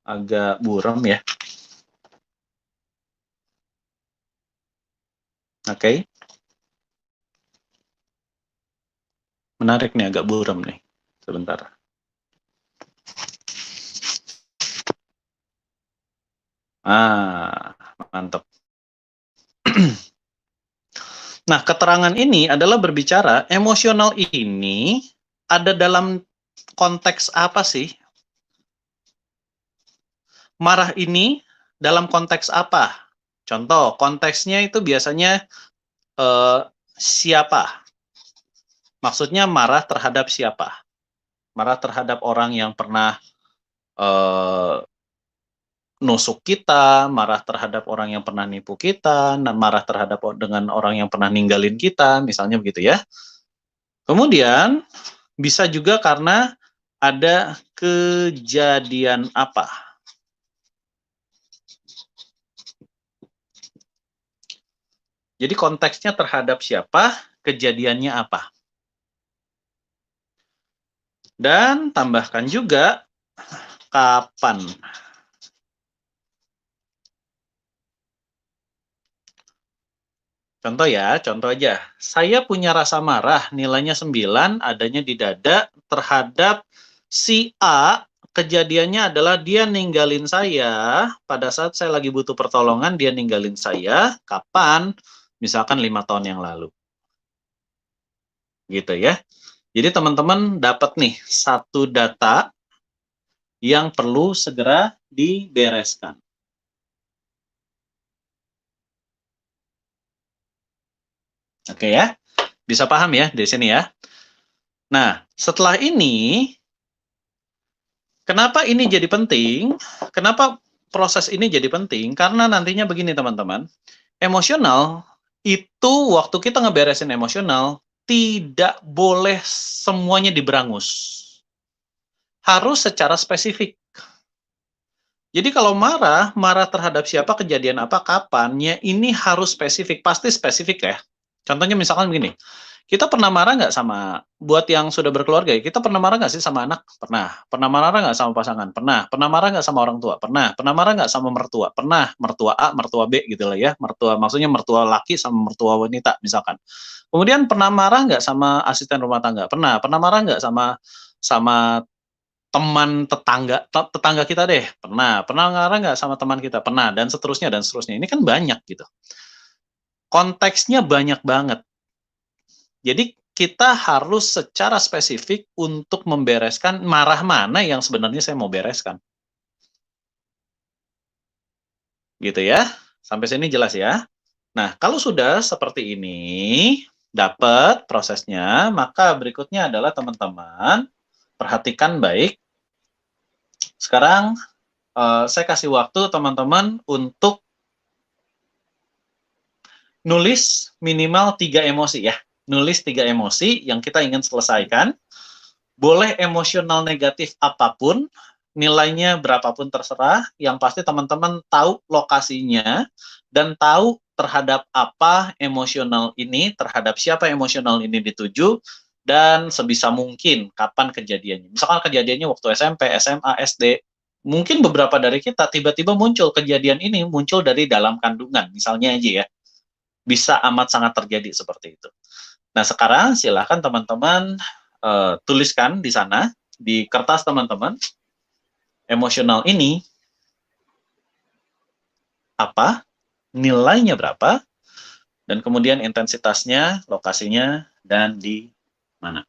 Speaker 2: agak buram ya. Oke. Menarik nih, agak buram nih. Sebentar. Mantap. Nah, keterangan ini adalah berbicara emosional ini ada dalam konteks apa sih? Marah ini dalam konteks apa? Contoh, konteksnya itu biasanya siapa? Maksudnya marah terhadap siapa? Marah terhadap orang yang pernah nusuk kita, marah terhadap orang yang pernah nipu kita, marah terhadap dengan orang yang pernah ninggalin kita, misalnya begitu ya. Kemudian bisa juga karena ada kejadian apa. Jadi konteksnya terhadap siapa, kejadiannya apa. Dan tambahkan juga kapan. Contoh ya, contoh aja. Saya punya rasa marah, nilainya 9, adanya di dada, terhadap si A, kejadiannya adalah dia ninggalin saya, pada saat saya lagi butuh pertolongan, dia ninggalin saya, kapan? Misalkan 5 tahun yang lalu. Gitu ya. Jadi teman-teman dapat nih satu data yang perlu segera dibereskan. Oke ya, bisa paham ya di sini ya. Nah, setelah ini, kenapa ini jadi penting? Kenapa proses ini jadi penting? Karena nantinya begini teman-teman, emosional itu waktu kita ngeberesin emosional, tidak boleh semuanya diberangus. Harus secara spesifik. Jadi kalau marah, marah terhadap siapa, kejadian apa, kapannya, ini harus spesifik, pasti spesifik ya. Contohnya misalkan begini, kita pernah marah nggak sama, buat yang sudah berkeluarga ya, kita pernah marah nggak sih sama anak? Pernah. Pernah marah nggak sama pasangan? Pernah. Pernah marah nggak sama orang tua? Pernah. Pernah marah nggak sama mertua? Pernah. Mertua A, mertua B gitu lah ya. Mertua, maksudnya mertua laki sama mertua wanita misalkan. Kemudian pernah marah nggak sama asisten rumah tangga? Pernah. Pernah marah nggak sama sama teman tetangga kita deh? Pernah. Pernah marah nggak sama teman kita? Pernah. Dan seterusnya, dan seterusnya. Ini kan banyak gitu. Konteksnya banyak banget. Jadi kita harus secara spesifik untuk membereskan marah mana yang sebenarnya saya mau bereskan. Gitu ya. Sampai sini jelas ya. Nah, kalau sudah seperti ini, dapat prosesnya, maka berikutnya adalah teman-teman perhatikan baik. Sekarang saya kasih waktu teman-teman untuk nulis minimal 3 emosi ya. Nulis 3 emosi yang kita ingin selesaikan. Boleh emosional negatif apapun, nilainya berapapun terserah, yang pasti teman-teman tahu lokasinya, dan tahu terhadap apa emosional ini, terhadap siapa emosional ini dituju, dan sebisa mungkin kapan kejadiannya. Misalkan kejadiannya waktu SMP, SMA, SD, mungkin beberapa dari kita tiba-tiba muncul kejadian ini, muncul dari dalam kandungan, misalnya aja ya. Bisa amat sangat terjadi seperti itu. Nah, sekarang silakan teman-teman tuliskan di sana, di kertas teman-teman, emosional ini apa, nilainya berapa, dan kemudian intensitasnya, lokasinya, dan di mana.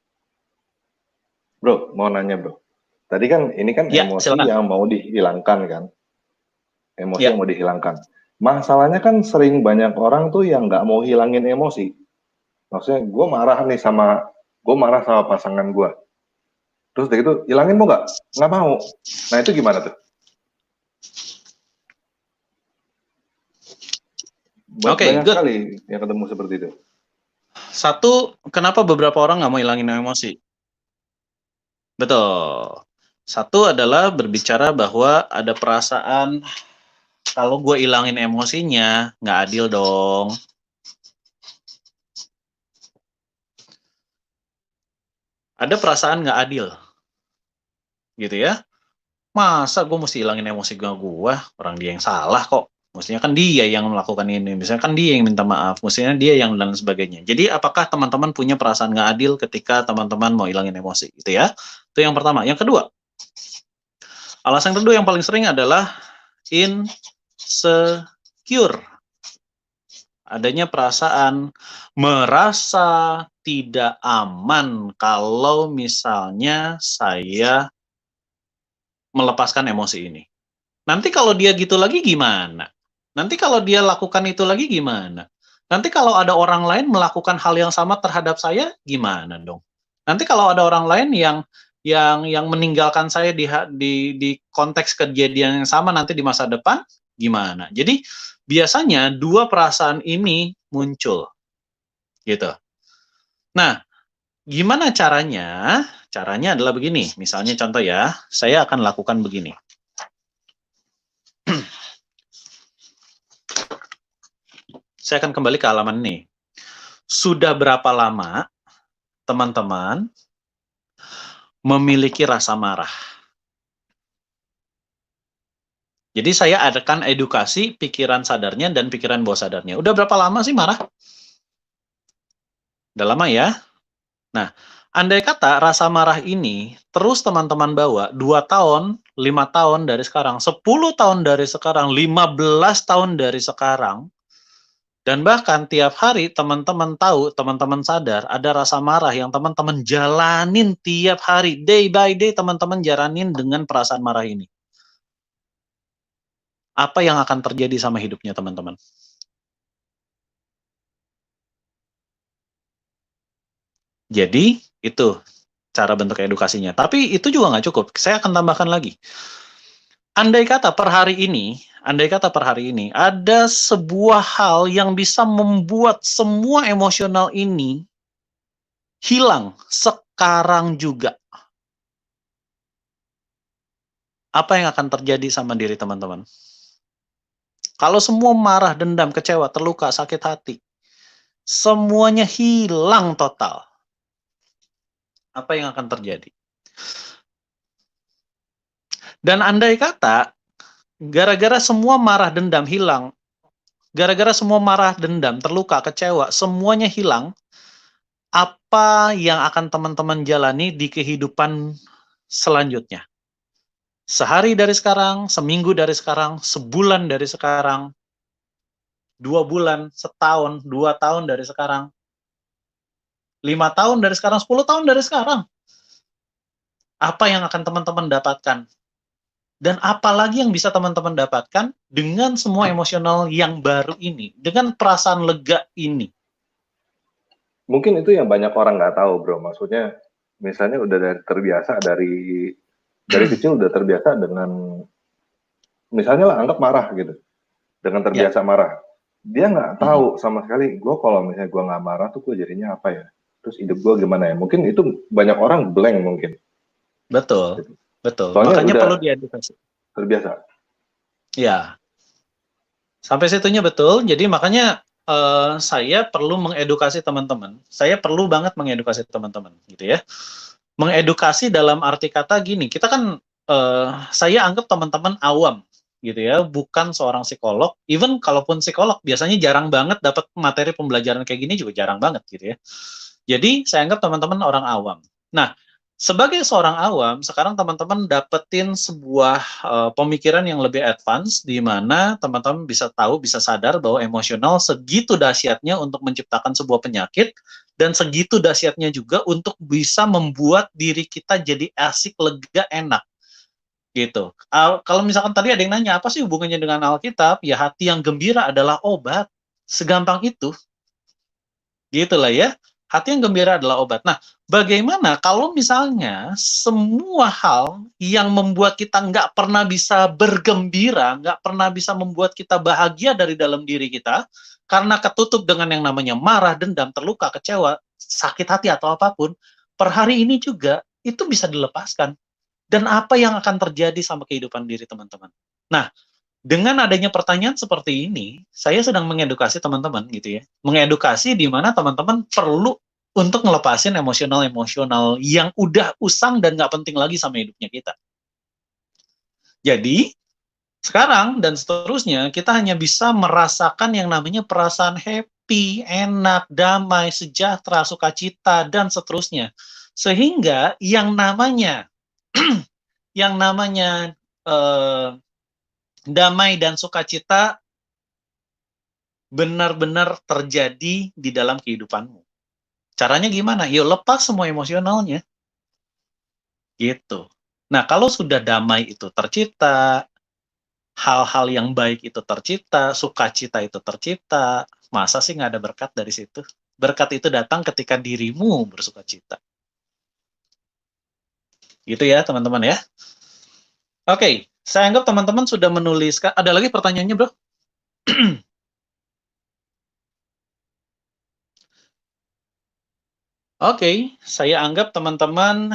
Speaker 1: Bro, mau nanya bro. Tadi kan ini kan
Speaker 2: Ya,
Speaker 1: emosi
Speaker 2: silakan.
Speaker 1: yang mau dihilangkan kan? Emosi
Speaker 2: Ya,
Speaker 1: yang mau dihilangkan. Masalahnya kan sering banyak orang tuh yang nggak mau hilangin emosi. Maksudnya gue marah sama pasangan gue. Terus dari itu hilangin mau nggak? Nggak mau. Nah itu gimana tuh?
Speaker 2: oke,
Speaker 1: Banyak
Speaker 2: good.
Speaker 1: sekali yang ketemu seperti itu.
Speaker 2: Satu, kenapa beberapa orang nggak mau hilangin emosi? Betul. Satu adalah berbicara bahwa ada perasaan, kalau gue hilangin emosinya, nggak adil dong. Ada perasaan nggak adil. Gitu ya. Masa gue mesti hilangin emosi gue? Orang dia yang salah kok. Mestinya kan dia yang melakukan ini. Misalnya kan dia yang minta maaf. Mestinya dia yang dan sebagainya. Jadi apakah teman-teman punya perasaan nggak adil ketika teman-teman mau hilangin emosi? Gitu ya. Itu yang pertama. Yang kedua, alasan kedua yang paling sering adalah insecure. Adanya perasaan merasa tidak aman kalau misalnya saya melepaskan emosi ini. Nanti kalau dia gitu lagi gimana? Nanti kalau dia lakukan itu lagi gimana? Nanti kalau ada orang lain melakukan hal yang sama terhadap saya gimana dong? Nanti kalau ada orang lain yang meninggalkan saya di konteks kejadian yang sama nanti di masa depan gimana? Jadi biasanya dua perasaan ini muncul gitu. Nah, gimana caranya? Caranya adalah begini. Misalnya contoh ya, saya akan lakukan begini. Saya akan kembali ke halaman ini. Sudah berapa lama teman-teman memiliki rasa marah? Jadi saya adakan edukasi pikiran sadarnya dan pikiran bawah sadarnya. Udah berapa lama sih marah? Udah lama ya? Nah, andai kata rasa marah ini terus teman-teman bawa 2 tahun, 5 tahun dari sekarang, 10 tahun dari sekarang, 15 tahun dari sekarang, dan bahkan tiap hari teman-teman tahu, teman-teman sadar ada rasa marah yang teman-teman jalanin tiap hari, day by day teman-teman jalanin dengan perasaan marah ini. Apa yang akan terjadi sama hidupnya teman-teman? Jadi itu cara bentuk edukasinya. Tapi itu juga nggak cukup. Saya akan tambahkan lagi. Andai kata per hari ini ada sebuah hal yang bisa membuat semua emosional ini hilang sekarang juga. Apa yang akan terjadi sama diri teman-teman? Kalau semua marah, dendam, kecewa, terluka, sakit hati, semuanya hilang total. Apa yang akan terjadi? Dan andai kata, gara-gara semua marah, dendam hilang, gara-gara semua marah, dendam, terluka, kecewa, semuanya hilang, apa yang akan teman-teman jalani di kehidupan selanjutnya? Sehari dari sekarang, seminggu dari sekarang, sebulan dari sekarang, 2 bulan, setahun, 2 tahun dari sekarang, 5 tahun dari sekarang, 10 tahun dari sekarang. Apa yang akan teman-teman dapatkan? Dan apa lagi yang bisa teman-teman dapatkan dengan semua emosional yang baru ini, dengan perasaan lega ini?
Speaker 1: Mungkin itu yang banyak orang nggak tahu, bro. Maksudnya, misalnya udah terbiasa dari kecil udah terbiasa dengan, misalnya lah anggap marah gitu, dengan terbiasa marah. Dia nggak tahu sama sekali, gue kalau misalnya gue nggak marah tuh gue jadinya apa ya? Terus hidup gue gimana ya? Mungkin itu banyak orang blank mungkin.
Speaker 2: Betul, betul.
Speaker 1: Soalnya
Speaker 2: Makanya
Speaker 1: udah
Speaker 2: perlu diedukasi.
Speaker 1: terbiasa.
Speaker 2: Ya, sampai situnya betul. Jadi makanya saya perlu mengedukasi teman-teman. Saya perlu banget mengedukasi teman-teman, gitu ya. Mengedukasi dalam arti kata gini, kita kan saya anggap teman-teman awam, gitu ya, bukan seorang psikolog. Even kalaupun psikolog, biasanya jarang banget dapat materi pembelajaran kayak gini juga jarang banget, gitu ya. Jadi saya anggap teman-teman orang awam. Nah, sebagai seorang awam, sekarang teman-teman dapetin sebuah pemikiran yang lebih advance, di mana teman-teman bisa tahu, bisa sadar bahwa emosional segitu dahsyatnya untuk menciptakan sebuah penyakit, dan segitu dahsyatnya juga untuk bisa membuat diri kita jadi asik, lega, enak. Gitu. Kalau misalkan tadi ada yang nanya, apa sih hubungannya dengan Alkitab? Ya, hati yang gembira adalah obat. Segampang itu. Gitu lah ya. Hati yang gembira adalah obat. Nah, bagaimana kalau misalnya semua hal yang membuat kita nggak pernah bisa bergembira, nggak pernah bisa membuat kita bahagia dari dalam diri kita, karena ketutup dengan yang namanya marah, dendam, terluka, kecewa, sakit hati, atau apapun, per hari ini juga itu bisa dilepaskan. Dan apa yang akan terjadi sama kehidupan diri teman-teman? Nah, dengan adanya pertanyaan seperti ini, saya sedang mengedukasi teman-teman gitu ya. Mengedukasi di mana teman-teman perlu untuk ngelepasin emosional-emosional yang udah usang dan nggak penting lagi sama hidupnya kita. Jadi, sekarang dan seterusnya, kita hanya bisa merasakan yang namanya perasaan happy, enak, damai, sejahtera, sukacita, dan seterusnya. Sehingga yang namanya yang namanya damai dan sukacita benar-benar terjadi di dalam kehidupanmu. Caranya gimana? Yuk lepas semua emosionalnya. Gitu. Nah, kalau sudah damai itu tercipta, hal-hal yang baik itu tercipta, sukacita itu tercipta, masa sih nggak ada berkat dari situ? Berkat itu datang ketika dirimu bersukacita. Gitu ya, teman-teman ya. Oke, saya anggap teman-teman sudah menuliskan. Ada lagi pertanyaannya, bro? Oke, saya anggap teman-teman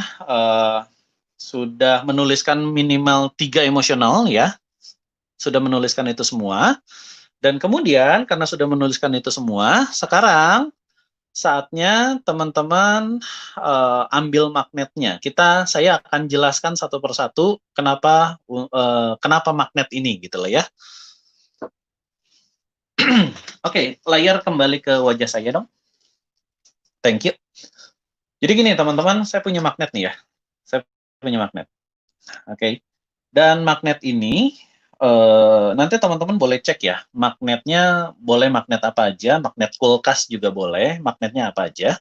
Speaker 2: sudah menuliskan minimal 3 emosional ya. Sudah menuliskan itu semua. Dan kemudian karena sudah menuliskan itu semua, sekarang saatnya teman-teman ambil magnetnya. Saya akan jelaskan satu persatu kenapa magnet ini gitu loh ya. Oke, layar kembali ke wajah saya dong. Thank you. Jadi gini teman-teman, saya punya magnet nih ya. Saya punya magnet. Oke. Dan magnet ini nanti teman-teman boleh cek ya, magnetnya boleh magnet apa aja, magnet kulkas juga boleh, magnetnya apa aja.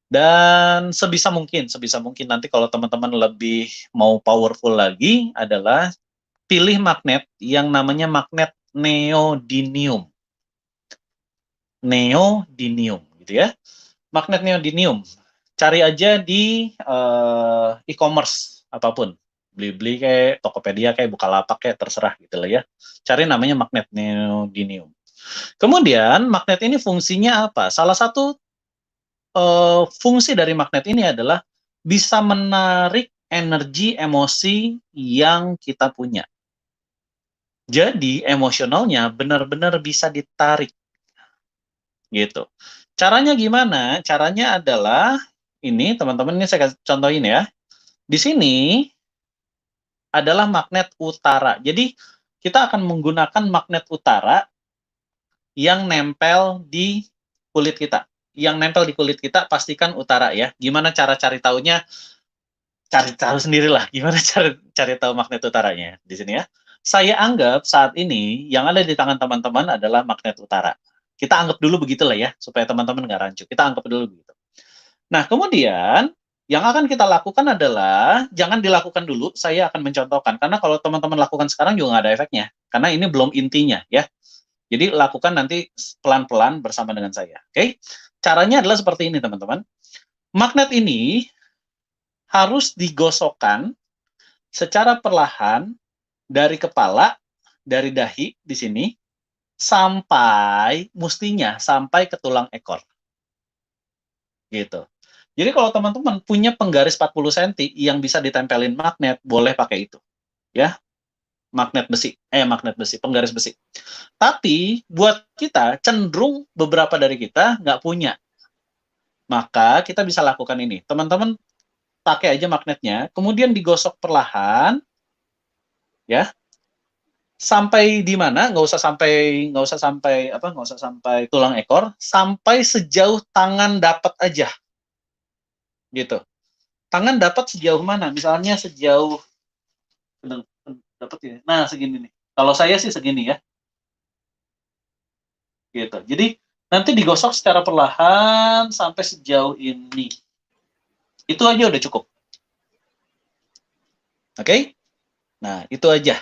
Speaker 2: Dan sebisa mungkin nanti kalau teman-teman lebih mau powerful lagi adalah pilih magnet yang namanya magnet neodymium. Neodymium gitu ya. Magnet neodymium. Cari aja di e-commerce apapun. Beli-beli kayak Tokopedia kayak Bukalapak kayak terserah gitu lah ya. Cari namanya magnet neodymium. Kemudian magnet ini fungsinya apa? Salah satu fungsi dari magnet ini adalah bisa menarik energi emosi yang kita punya. Jadi emosionalnya benar-benar bisa ditarik. Gitu. Caranya gimana? Caranya adalah ini teman-teman, ini saya contohin ya. Di sini adalah magnet utara. Jadi kita akan menggunakan magnet utara yang nempel di kulit kita. Yang nempel di kulit kita pastikan utara ya. Gimana cara cari tahunya? Cari tahu sendirilah. Gimana cari tahu magnet utaranya di sini ya. Saya anggap saat ini yang ada di tangan teman-teman adalah magnet utara. Kita anggap dulu begitulah ya, supaya teman-teman nggak rancu. Kita anggap dulu begitu. Nah, kemudian yang akan kita lakukan adalah, jangan dilakukan dulu, saya akan mencontohkan. Karena kalau teman-teman lakukan sekarang juga nggak ada efeknya. Karena ini belum intinya ya. Jadi lakukan nanti pelan-pelan bersama dengan saya. Oke? Caranya adalah seperti ini teman-teman. Magnet ini harus digosokkan secara perlahan dari kepala, dari dahi di sini, sampai ke tulang ekor. Gitu. Jadi kalau teman-teman punya penggaris 40 cm yang bisa ditempelin magnet, boleh pakai itu. Ya. Magnet besi, penggaris besi. Tapi buat kita cenderung beberapa dari kita nggak punya. Maka kita bisa lakukan ini. Teman-teman pakai aja magnetnya, kemudian digosok perlahan, ya, sampai di mana? Nggak usah sampai tulang ekor, sampai sejauh tangan dapat aja, gitu. Tangan dapat sejauh mana? Misalnya sejauh dapat ya. Nah segini nih. Kalau saya sih segini ya, gitu. Jadi nanti digosok secara perlahan sampai sejauh ini. Itu aja udah cukup. Oke? Nah, itu aja.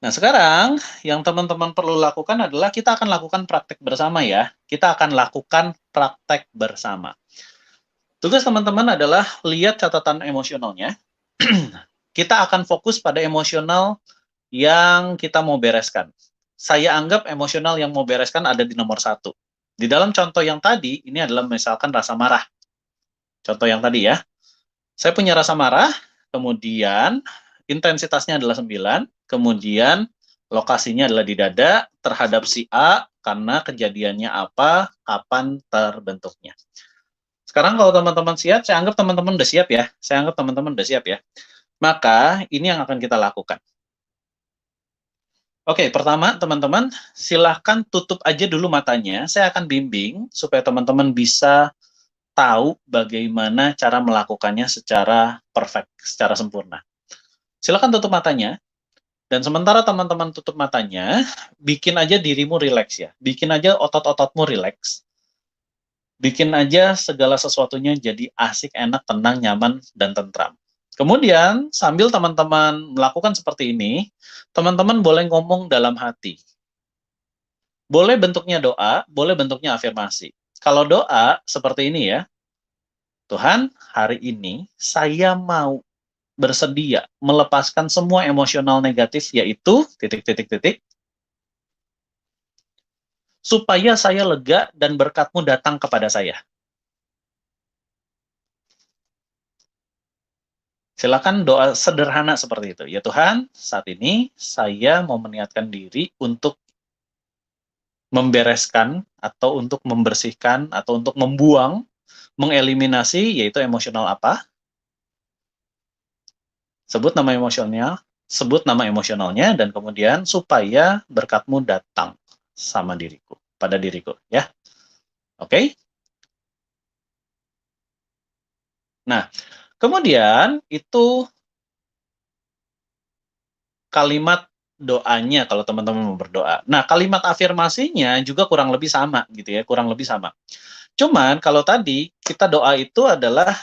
Speaker 2: Nah, sekarang yang teman-teman perlu lakukan adalah kita akan lakukan praktek bersama ya. Kita akan lakukan praktek bersama. Tugas teman-teman adalah lihat catatan emosionalnya. Kita akan fokus pada emosional yang kita mau bereskan. Saya anggap emosional yang mau bereskan ada di nomor 1. Di dalam contoh yang tadi, ini adalah misalkan rasa marah. Contoh yang tadi ya. Saya punya rasa marah, kemudian intensitasnya adalah 9, kemudian lokasinya adalah di dada terhadap si A, karena kejadiannya apa, kapan terbentuknya. Sekarang kalau teman-teman siap, saya anggap teman-teman udah siap ya. Maka ini yang akan kita lakukan. Oke, pertama teman-teman silahkan tutup aja dulu matanya. Saya akan bimbing supaya teman-teman bisa tahu bagaimana cara melakukannya secara perfect, secara sempurna. Silahkan tutup matanya. Dan sementara teman-teman tutup matanya, bikin aja dirimu rileks ya. Bikin aja otot-ototmu rileks. Bikin aja segala sesuatunya jadi asik, enak, tenang, nyaman, dan tentram. Kemudian, sambil teman-teman melakukan seperti ini, teman-teman boleh ngomong dalam hati. Boleh bentuknya doa, boleh bentuknya afirmasi. Kalau doa, seperti ini ya. Tuhan, hari ini saya mau bersedia melepaskan semua emosional negatif, yaitu titik-titik-titik, supaya saya lega dan berkat-Mu datang kepada saya. Silakan doa sederhana seperti itu. Ya Tuhan, saat ini saya mau meniatkan diri untuk membereskan, atau untuk membersihkan, atau untuk membuang, mengeliminasi, yaitu emosional apa? Sebut nama emosionalnya, sebut nama emosionalnya, dan kemudian supaya berkat-Mu datang sama diriku, pada diriku, ya. Oke? Nah, kemudian itu kalimat doanya kalau teman-teman mau berdoa. Nah, kalimat afirmasinya juga kurang lebih sama gitu ya, kurang lebih sama. Cuman kalau tadi kita doa itu adalah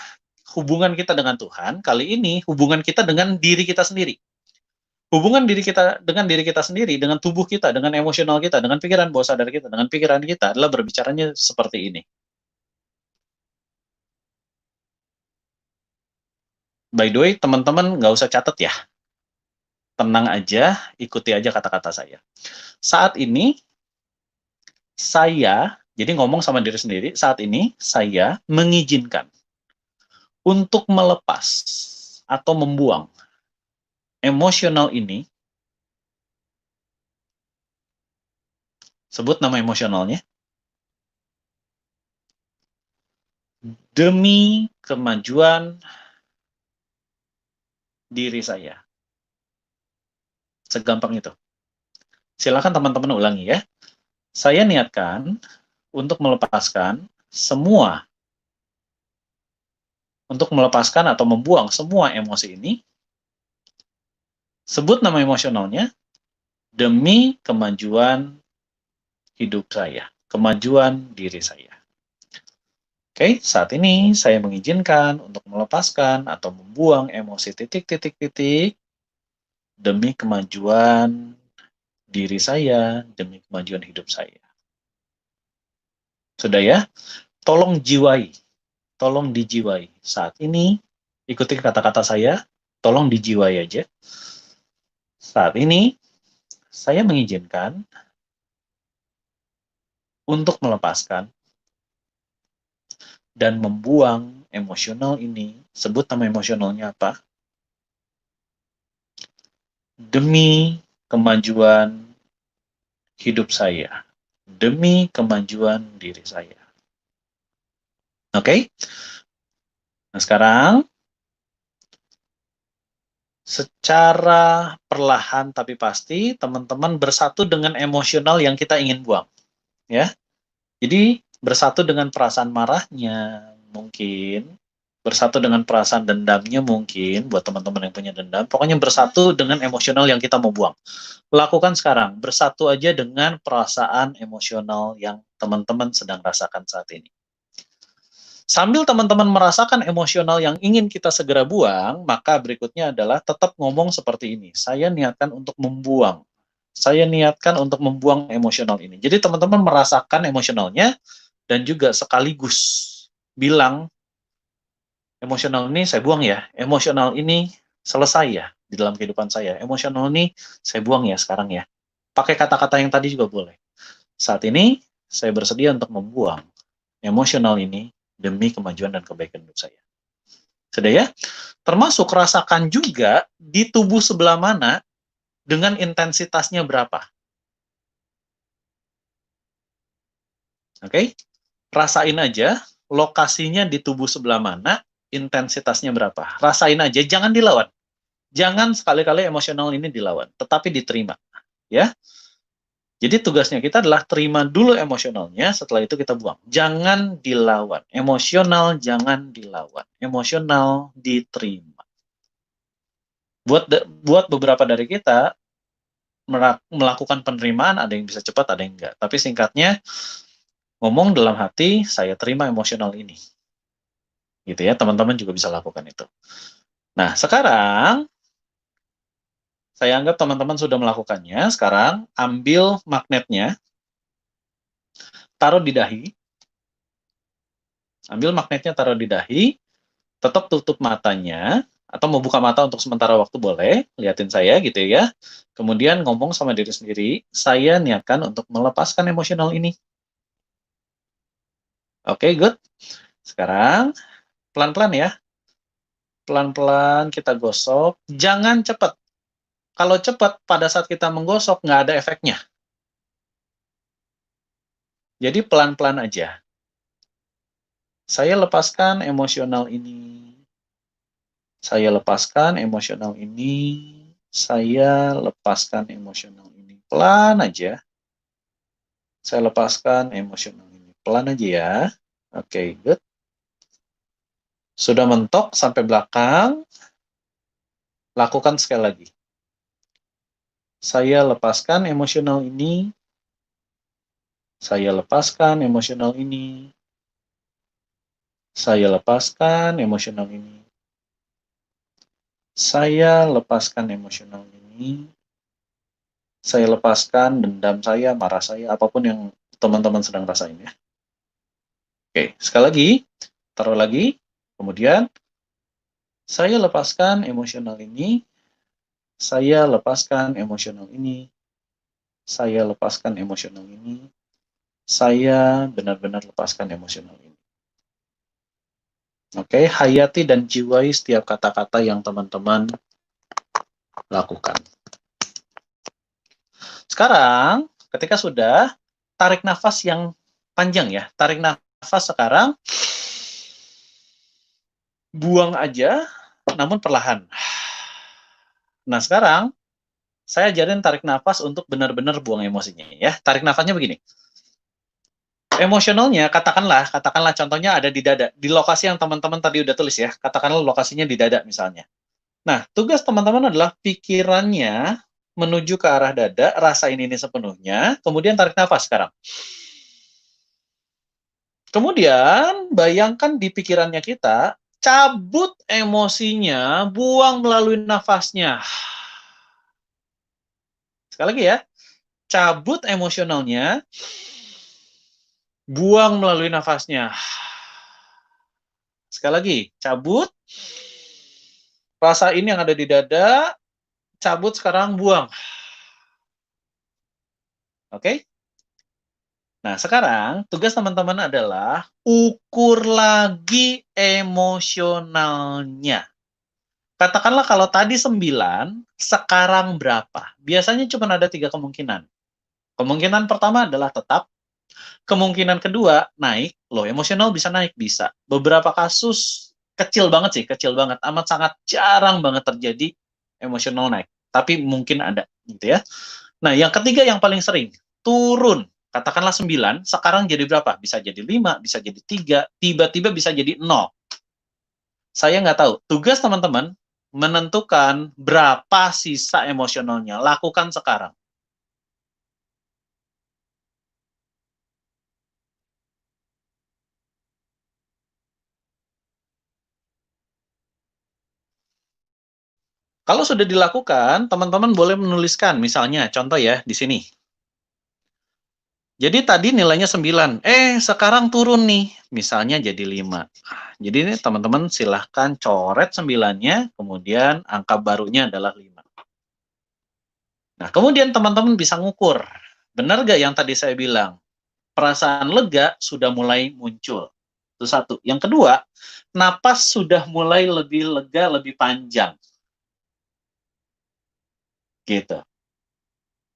Speaker 2: hubungan kita dengan Tuhan, kali ini hubungan kita dengan diri kita sendiri. Hubungan diri kita dengan diri kita sendiri, dengan tubuh kita, dengan emosional kita, dengan pikiran bawah sadar kita, dengan pikiran kita adalah berbicaranya seperti ini. By the way, teman-teman nggak usah catat ya. Tenang aja, ikuti aja kata-kata saya. Saat ini, saya, jadi ngomong sama diri sendiri, saat ini saya mengizinkan untuk melepas atau membuang emosional ini. Sebut nama emosionalnya. Demi kemajuan diri saya. Segampang itu. Silakan teman-teman ulangi ya. Saya niatkan untuk melepaskan semua, untuk melepaskan atau membuang semua emosi ini. Sebut nama emosionalnya demi kemajuan hidup saya, kemajuan diri saya. Oke, saat ini saya mengizinkan untuk melepaskan atau membuang emosi titik-titik-titik demi kemajuan diri saya, demi kemajuan hidup saya. Sudah ya? Tolong jiwai, tolong dijiwai. Saat ini, ikuti kata-kata saya, tolong dijiwai aja. Saat ini, saya mengizinkan untuk melepaskan dan membuang emosional ini. Sebut nama emosionalnya apa? Demi kemajuan hidup saya. Demi kemajuan diri saya. Oke? Nah, sekarang secara perlahan tapi pasti teman-teman bersatu dengan emosional yang kita ingin buang, ya. Jadi bersatu dengan perasaan marahnya mungkin, bersatu dengan perasaan dendamnya mungkin buat teman-teman yang punya dendam. Pokoknya bersatu dengan emosional yang kita mau buang. Lakukan sekarang, bersatu aja dengan perasaan emosional yang teman-teman sedang rasakan saat ini. Sambil teman-teman merasakan emosional yang ingin kita segera buang, maka berikutnya adalah tetap ngomong seperti ini. Saya niatkan untuk membuang. Saya niatkan untuk membuang emosional ini. Jadi teman-teman merasakan emosionalnya dan juga sekaligus bilang, emosional ini saya buang ya. Emosional ini selesai ya di dalam kehidupan saya. Emosional ini saya buang ya sekarang ya. Pakai kata-kata yang tadi juga boleh. Saat ini saya bersedia untuk membuang emosional ini demi kemajuan dan kebaikan hidup saya. Sudah ya? Termasuk rasakan juga di tubuh sebelah mana dengan intensitasnya berapa. Oke? Rasain aja lokasinya di tubuh sebelah mana, intensitasnya berapa. Rasain aja, jangan dilawan. Jangan sekali-kali emosional ini dilawan, tetapi diterima. Ya. Jadi tugasnya kita adalah terima dulu emosionalnya, setelah itu kita buang. Jangan dilawan. Emosional jangan dilawan. Emosional diterima. Buat beberapa dari kita melakukan penerimaan, ada yang bisa cepat, ada yang enggak. Tapi singkatnya, ngomong dalam hati, saya terima emosional ini. Gitu ya, teman-teman juga bisa lakukan itu. Nah, sekarang saya anggap teman-teman sudah melakukannya. Sekarang ambil magnetnya, taruh di dahi. Ambil magnetnya, taruh di dahi. Tetap tutup matanya, atau mau buka mata untuk sementara waktu boleh. Liatin saya gitu ya. Kemudian ngomong sama diri sendiri, saya niatkan untuk melepaskan emosional ini. Oke, good. Sekarang, pelan-pelan ya. Pelan-pelan kita gosok. Jangan cepat. Kalau cepat, pada saat kita menggosok, nggak ada efeknya. Jadi pelan-pelan aja. Saya lepaskan emosional ini. Saya lepaskan emosional ini. Saya lepaskan emosional ini. Pelan aja. Saya lepaskan emosional ini. Pelan aja ya. Oke, good. Sudah mentok sampai belakang. Lakukan sekali lagi. Saya lepaskan emosional ini. Saya lepaskan emosional ini. Saya lepaskan emosional ini. Saya lepaskan emosional ini. Saya lepaskan dendam saya, marah saya, apapun yang teman-teman sedang rasain ya. Oke, sekali lagi, taruh lagi. Kemudian, saya lepaskan emosional ini. Saya lepaskan emosional ini. Saya lepaskan emosional ini. Saya benar-benar lepaskan emosional ini. Oke, hayati dan jiwai setiap kata-kata yang teman-teman lakukan. Sekarang, ketika sudah, tarik nafas yang panjang ya. Tarik nafas sekarang, buang aja, namun perlahan. Nah, sekarang, saya ajarin tarik nafas untuk benar-benar buang emosinya ya. Tarik nafasnya begini. Emosionalnya, katakanlah contohnya ada di dada. Di lokasi yang teman-teman tadi udah tulis ya. Katakanlah lokasinya di dada misalnya. Nah, tugas teman-teman adalah pikirannya menuju ke arah dada, rasain ini sepenuhnya, kemudian tarik nafas sekarang. Kemudian, bayangkan di pikirannya kita, cabut emosinya, buang melalui nafasnya. Sekali lagi ya, cabut emosionalnya, buang melalui nafasnya. Sekali lagi, cabut, rasain yang ada di dada, cabut sekarang, buang. Oke? Nah, sekarang tugas teman-teman adalah ukur lagi emosionalnya. Katakanlah kalau tadi 9, sekarang berapa? Biasanya cuma ada 3 kemungkinan. Kemungkinan pertama adalah tetap. Kemungkinan kedua, naik. Loh, emosional bisa naik? Bisa. Beberapa kasus, kecil banget sih, kecil banget. Amat sangat jarang banget terjadi emosional naik. Tapi mungkin ada, gitu ya. Nah, yang ketiga yang paling sering, turun. Katakanlah 9, sekarang jadi berapa? Bisa jadi 5, bisa jadi 3, tiba-tiba bisa jadi 0. Saya nggak tahu. Tugas teman-teman menentukan berapa sisa emosionalnya. Lakukan sekarang. Kalau sudah dilakukan, teman-teman boleh menuliskan. Misalnya, contoh ya, di sini. Jadi tadi nilainya 9. Sekarang turun nih. Misalnya jadi 5. Jadi ini teman-teman silahkan coret 9-nya, kemudian angka barunya adalah 5. Nah, kemudian teman-teman bisa ngukur. Benar nggak yang tadi saya bilang? Perasaan lega sudah mulai muncul. Itu satu. Yang kedua, napas sudah mulai lebih lega, lebih panjang. Gitu.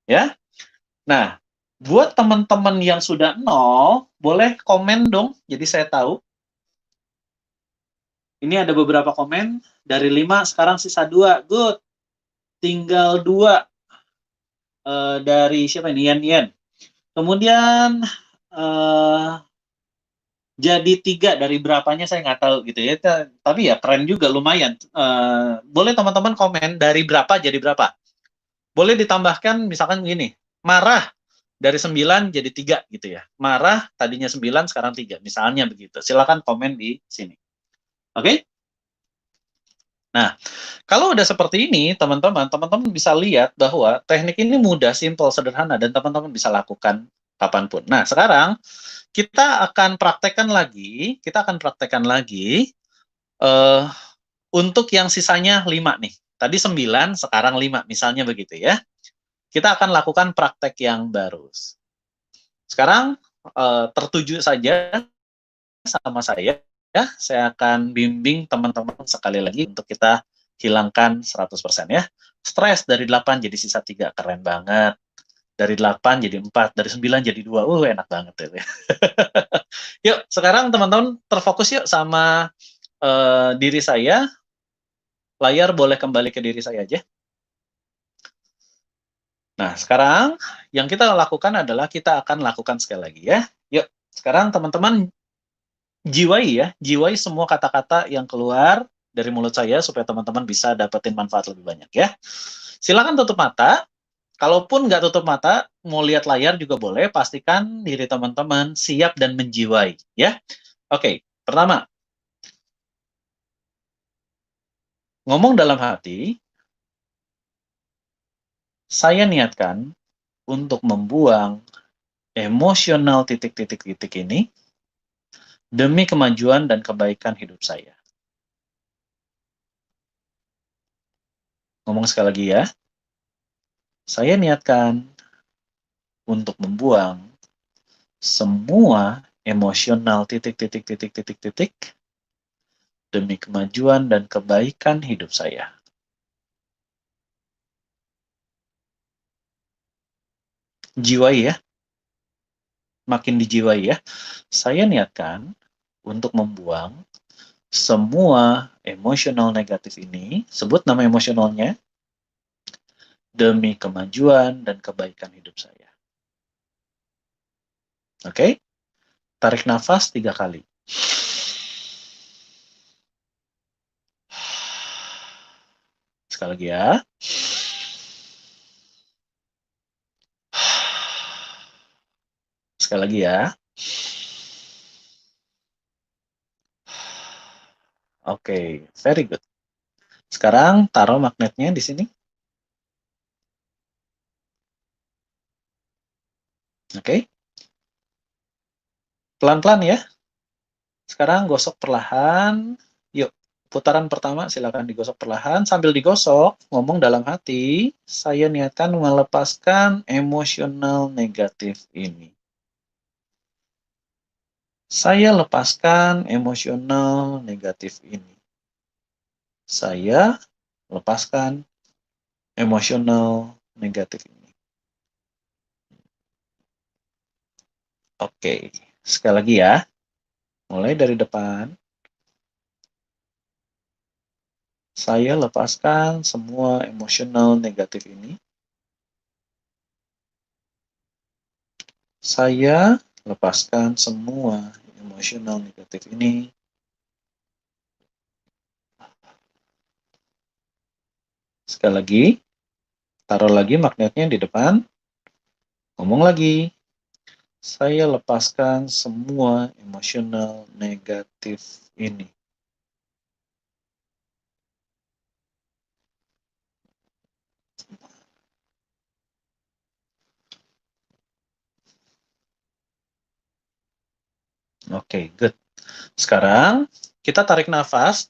Speaker 2: Ya. Nah, buat teman-teman yang sudah 0, boleh komen dong, jadi saya tahu. Ini ada beberapa komen, dari 5 sekarang sisa 2, good. tinggal 2 dari siapa ini? Yen. Kemudian jadi 3 dari berapanya saya nggak tahu gitu ya. Tapi ya keren juga, lumayan. Boleh teman-teman komen dari berapa jadi berapa. Boleh ditambahkan misalkan begini, marah dari 9 jadi 3 gitu ya. Marah tadinya 9 sekarang 3, misalnya begitu. Silakan komen di sini. Oke? Nah, kalau udah seperti ini, teman-teman bisa lihat bahwa teknik ini mudah, simple, sederhana, dan teman-teman bisa lakukan kapanpun. Nah, sekarang kita akan praktekkan lagi untuk yang sisanya 5 nih. Tadi 9, sekarang 5, misalnya begitu ya. Kita akan lakukan praktek yang baru. Sekarang tertuju saja sama saya, ya. Saya akan bimbing teman-teman sekali lagi untuk kita hilangkan 100% ya. Stres dari 8 jadi sisa 3, keren banget. Dari 8 jadi 4, dari 9 jadi 2, enak banget ya. Yuk, sekarang teman-teman terfokus yuk sama diri saya. Layar boleh kembali ke diri saya aja. Nah, sekarang yang kita lakukan adalah kita akan lakukan sekali lagi ya. Yuk, sekarang teman-teman jiwai semua kata-kata yang keluar dari mulut saya supaya teman-teman bisa dapetin manfaat lebih banyak ya. Silakan tutup mata. Kalaupun nggak tutup mata, mau lihat layar juga boleh. Pastikan diri teman-teman siap dan menjiwai ya. Oke, pertama, ngomong dalam hati. Saya niatkan untuk membuang emosional titik-titik-titik ini demi kemajuan dan kebaikan hidup saya. Ngomong sekali lagi ya. Saya niatkan untuk membuang semua emosional titik-titik-titik-titik-titik demi kemajuan dan kebaikan hidup saya. Jiwai ya. Makin dijiwai ya. Saya niatkan untuk membuang semua emosional negatif ini, sebut nama emosionalnya, demi kemajuan dan kebaikan hidup saya. Oke? Tarik nafas 3 kali. Sekali lagi ya. Sekali lagi ya. Oke, very good. Sekarang taruh magnetnya di sini. Oke. Pelan-pelan ya. Sekarang gosok perlahan. Yuk, putaran pertama silakan digosok perlahan. Sambil digosok, ngomong dalam hati, saya niatkan melepaskan emosional negatif ini. Saya lepaskan emosional negatif ini. Saya lepaskan emosional negatif ini. Oke, sekali lagi ya. Mulai dari depan. Saya lepaskan semua emosional negatif ini. Saya lepaskan semua emosional negatif ini. Sekali lagi, taruh lagi magnetnya di depan. Ngomong lagi. Saya lepaskan semua emosional negatif ini. Oke, good. Sekarang kita tarik nafas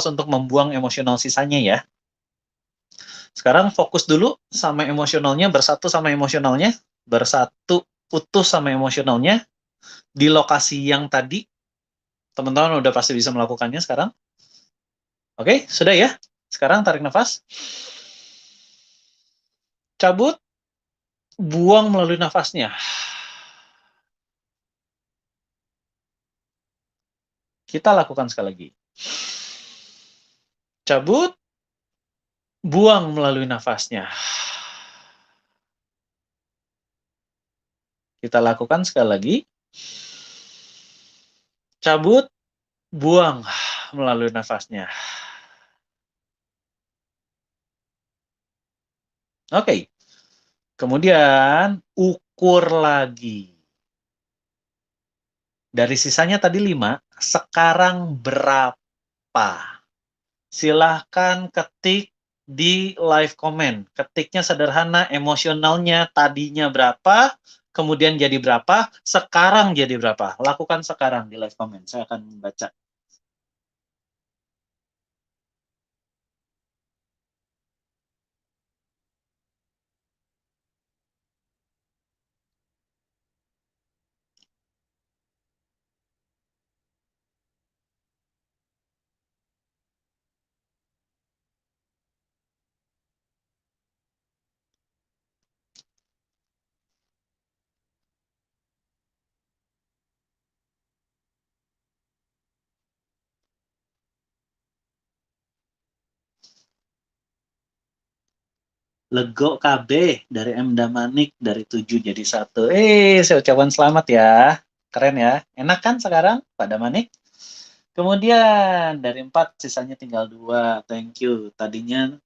Speaker 2: untuk membuang emosional sisanya ya. Sekarang fokus dulu sama emosionalnya, bersatu sama emosionalnya, bersatu utuh sama emosionalnya di lokasi yang tadi. Teman-teman udah pasti bisa melakukannya sekarang. Oke, sudah ya. Sekarang tarik nafas. Cabut, buang melalui nafasnya. Kita lakukan sekali lagi. Cabut, Buang melalui nafasnya. Kita lakukan sekali lagi. Cabut, buang melalui nafasnya. Oke. Kemudian ukur lagi. Dari sisanya tadi 5, sekarang berapa? Silahkan ketik di live comment. Ketiknya sederhana, emosionalnya tadinya berapa, kemudian jadi berapa, sekarang jadi berapa. Lakukan sekarang di live comment. Saya akan membaca. Lego KB dari M Damanik dari 7 jadi 1. Saya ucapkan selamat ya. Keren ya. Enak kan sekarang Pak Damanik? Kemudian dari 4 sisanya tinggal 2. Thank you. Tadinya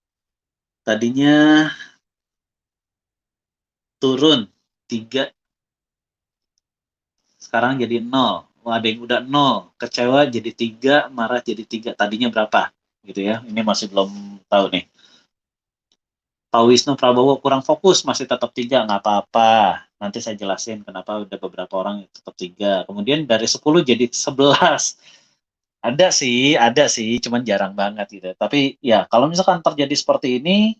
Speaker 2: turun 3, sekarang jadi 0. Wah, ada yang udah 0. Kecewa jadi 3, marah jadi 3. Tadinya berapa? Gitu ya. Ini masih belum tahu nih. Pak Wisnu Prabowo kurang fokus, masih tetap 3, nggak apa-apa. Nanti saya jelasin kenapa udah beberapa orang tetap 3. Kemudian dari 10 jadi 11. Ada sih, cuman jarang banget gitu. Tapi ya, kalau misalkan terjadi seperti ini,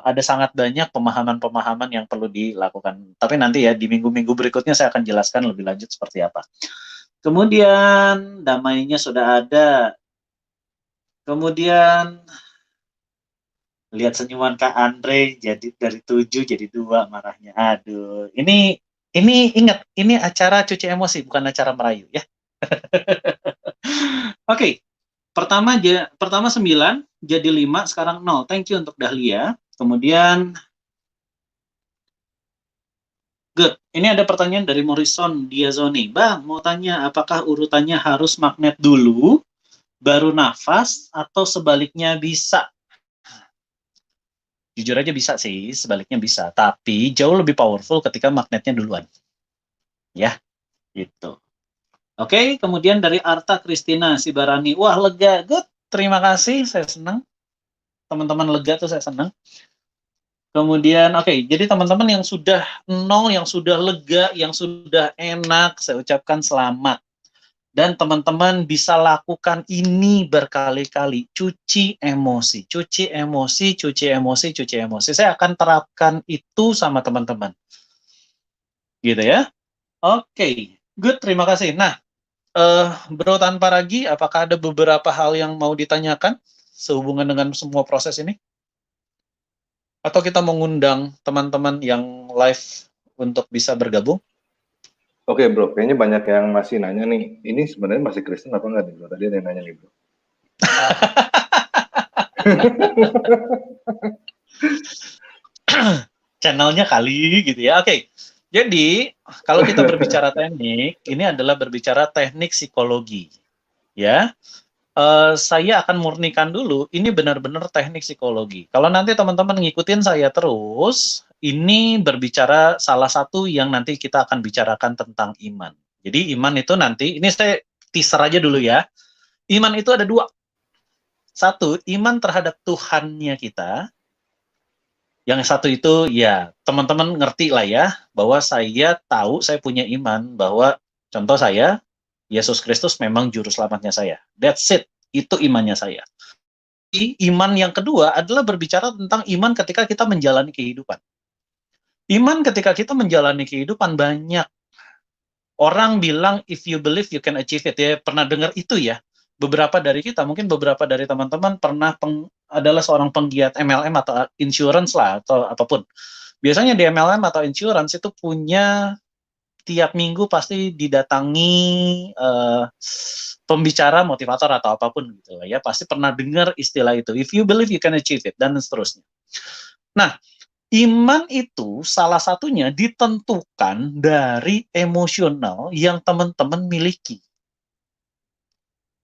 Speaker 2: ada sangat banyak pemahaman-pemahaman yang perlu dilakukan. Tapi nanti ya, di minggu-minggu berikutnya saya akan jelaskan lebih lanjut seperti apa. Kemudian, damainya sudah ada. Kemudian, lihat senyuman Kak Andre, jadi dari 7 jadi 2 marahnya. Aduh, ini ingat, ini acara cuci emosi, bukan acara merayu ya. Oke, pertama 9, jadi 5, sekarang 0. Thank you untuk Dahlia. Kemudian, good. Ini ada pertanyaan dari Morrison Diazoni. Bang, mau tanya, apakah urutannya harus magnet dulu, baru nafas, atau sebaliknya bisa? Jujur aja bisa sih, sebaliknya bisa. Tapi jauh lebih powerful ketika magnetnya duluan. Ya, gitu. Oke, kemudian dari Arta Kristina Sibarani. Wah, lega. Good. Terima kasih, saya senang. Teman-teman lega tuh saya senang. Kemudian, oke, jadi teman-teman yang sudah 0, yang sudah lega, yang sudah enak, saya ucapkan selamat. Dan teman-teman bisa lakukan ini berkali-kali. Cuci emosi, cuci emosi, cuci emosi, cuci emosi. Saya akan terapkan itu sama teman-teman. Gitu ya. Oke, good, terima kasih. Nah, Bro Tanpa Ragi, apakah ada beberapa hal yang mau ditanyakan sehubungan dengan semua proses ini? Atau kita mengundang teman-teman yang live untuk bisa bergabung?
Speaker 1: Oke bro, kayaknya banyak yang masih nanya nih, ini sebenarnya masih Kristen apa enggak nih bro? Tadi ada yang nanya nih bro.
Speaker 2: Channelnya kali gitu ya. Oke, jadi kalau kita berbicara teknik, ini adalah berbicara teknik psikologi. Ya, saya akan murnikan dulu, ini benar-benar teknik psikologi. Kalau nanti teman-teman ngikutin saya terus, ini berbicara salah satu yang nanti kita akan bicarakan tentang iman. Jadi iman itu nanti, ini saya teaser aja dulu ya. Iman itu ada 2. Satu, iman terhadap Tuhannya kita. Yang satu itu ya teman-teman ngerti lah ya, bahwa saya tahu, saya punya iman bahwa contoh saya, Yesus Kristus memang juru selamatnya saya. That's it. Itu imannya saya. Iman yang kedua adalah berbicara tentang iman ketika kita menjalani kehidupan. Iman ketika kita menjalani kehidupan, banyak orang bilang if you believe you can achieve it. Ya, pernah dengar itu ya? Beberapa dari kita, mungkin beberapa dari teman-teman pernah adalah seorang penggiat MLM atau insurance lah atau apapun. Biasanya di MLM atau insurance itu punya tiap minggu pasti didatangi pembicara motivator atau apapun gitu lah ya, pasti pernah dengar istilah itu, if you believe you can achieve it, dan seterusnya. Nah, iman itu salah satunya ditentukan dari emosional yang teman-teman miliki.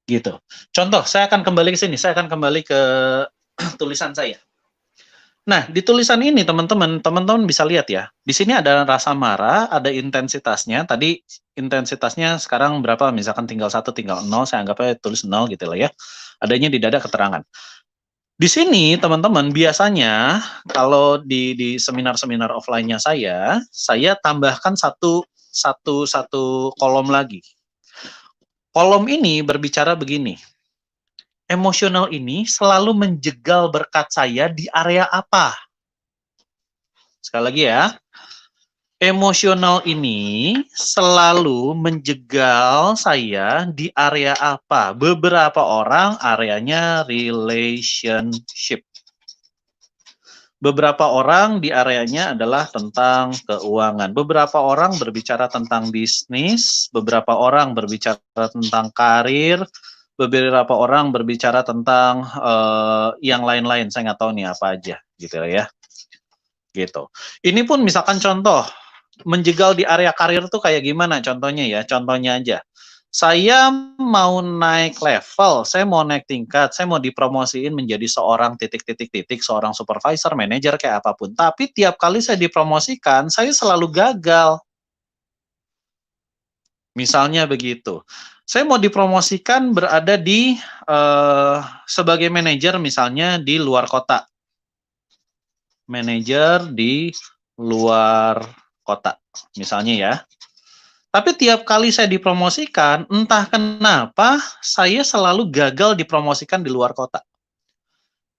Speaker 2: Gitu. Contoh, saya akan kembali ke sini, saya akan kembali ke tulisan saya. Nah, di tulisan ini teman-teman bisa lihat ya. Di sini ada rasa marah, ada intensitasnya. Tadi intensitasnya sekarang berapa? Misalkan tinggal 1, tinggal 0, saya anggapnya tulis 0 gitu lah ya. Adanya di dada keterangan. Di sini teman-teman biasanya kalau di seminar-seminar offline-nya saya tambahkan satu kolom lagi. Kolom ini berbicara begini. Emosional ini selalu menjegal berkat saya di area apa? Sekali lagi ya. Emosional ini selalu menjegal saya di area apa? Beberapa orang areanya relationship. Beberapa orang di areanya adalah tentang keuangan. Beberapa orang berbicara tentang bisnis, beberapa orang berbicara tentang karir, beberapa orang berbicara tentang yang lain-lain. Saya nggak tahu nih apa aja, gitu ya. Gitu. Ini pun misalkan contoh, menjegal di area karir tuh kayak gimana contohnya ya? Contohnya aja. Saya mau naik level, saya mau naik tingkat, saya mau dipromosiin menjadi seorang titik-titik-titik, seorang supervisor, manajer, kayak apapun. Tapi tiap kali saya dipromosikan, saya selalu gagal. Misalnya begitu. Saya mau dipromosikan berada di sebagai manajer misalnya di luar kota. Manajer di luar kota, misalnya ya. Tapi tiap kali saya dipromosikan, entah kenapa saya selalu gagal dipromosikan di luar kota.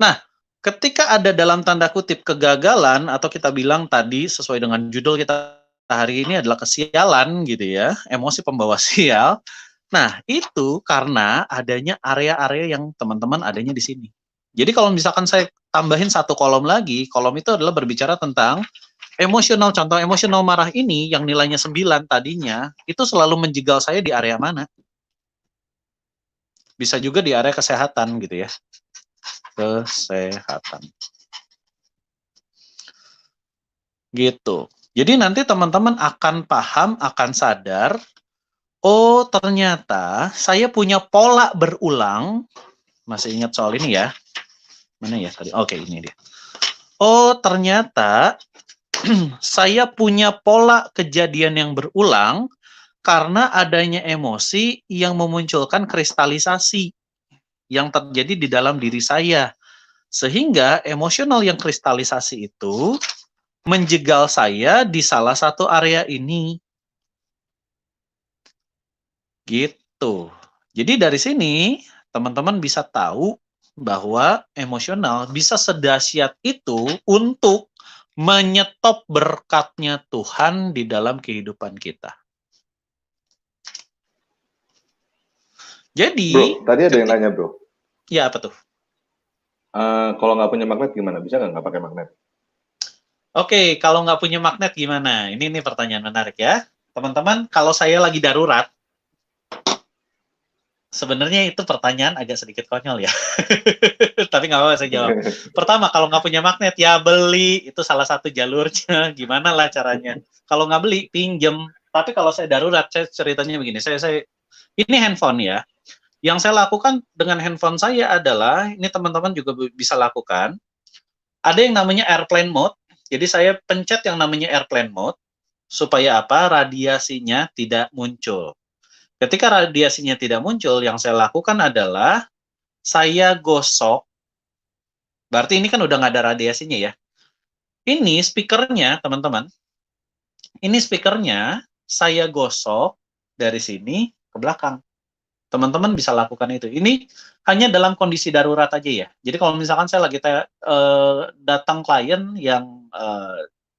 Speaker 2: Nah, ketika ada dalam tanda kutip kegagalan, atau kita bilang tadi sesuai dengan judul kita hari ini adalah kesialan gitu ya, emosi pembawa sial. Nah, itu karena adanya area-area yang teman-teman adanya di sini. Jadi kalau misalkan saya tambahin satu kolom lagi, kolom itu adalah berbicara tentang emosional. Contoh emosional marah ini yang nilainya 9 tadinya, itu selalu menjegal saya di area mana? Bisa juga di area kesehatan gitu ya. Kesehatan. Gitu. Jadi nanti teman-teman akan paham, akan sadar, oh ternyata saya punya pola berulang. Masih ingat soal ini ya? Mana ya tadi? Oke, ini dia. Oh ternyata saya punya pola kejadian yang berulang karena adanya emosi yang memunculkan kristalisasi yang terjadi di dalam diri saya. Sehingga emosional yang kristalisasi itu menjegal saya di salah satu area ini. Gitu. Jadi dari sini teman-teman bisa tahu bahwa emosional bisa sedahsyat itu untuk menyetop berkatnya Tuhan di dalam kehidupan kita. Jadi,
Speaker 1: Bro, tadi ada yang nanya, bro.
Speaker 2: Ya, apa tuh?
Speaker 1: Kalau nggak punya magnet gimana? Bisa nggak pakai magnet?
Speaker 2: Oke, kalau nggak punya magnet gimana? Ini pertanyaan menarik ya. Teman-teman, kalau saya lagi darurat, sebenarnya itu pertanyaan agak sedikit konyol ya. Tapi nggak apa-apa saya jawab. Pertama, kalau nggak punya magnet, ya beli. Itu salah satu jalurnya. Gimana lah caranya? Kalau nggak beli, pinjem. Tapi kalau saya darurat, saya ceritanya begini. Ini handphone ya. Yang saya lakukan dengan handphone saya adalah, ini teman-teman juga bisa lakukan, ada yang namanya airplane mode. Jadi saya pencet yang namanya airplane mode, supaya apa? Radiasinya tidak muncul. Ketika radiasinya tidak muncul, yang saya lakukan adalah, saya gosok, berarti ini kan udah nggak ada radiasinya ya. Ini speakernya, teman-teman. Ini speakernya, saya gosok dari sini ke belakang. Teman-teman bisa lakukan itu. Ini hanya dalam kondisi darurat aja ya. Jadi kalau misalkan saya lagi datang klien yang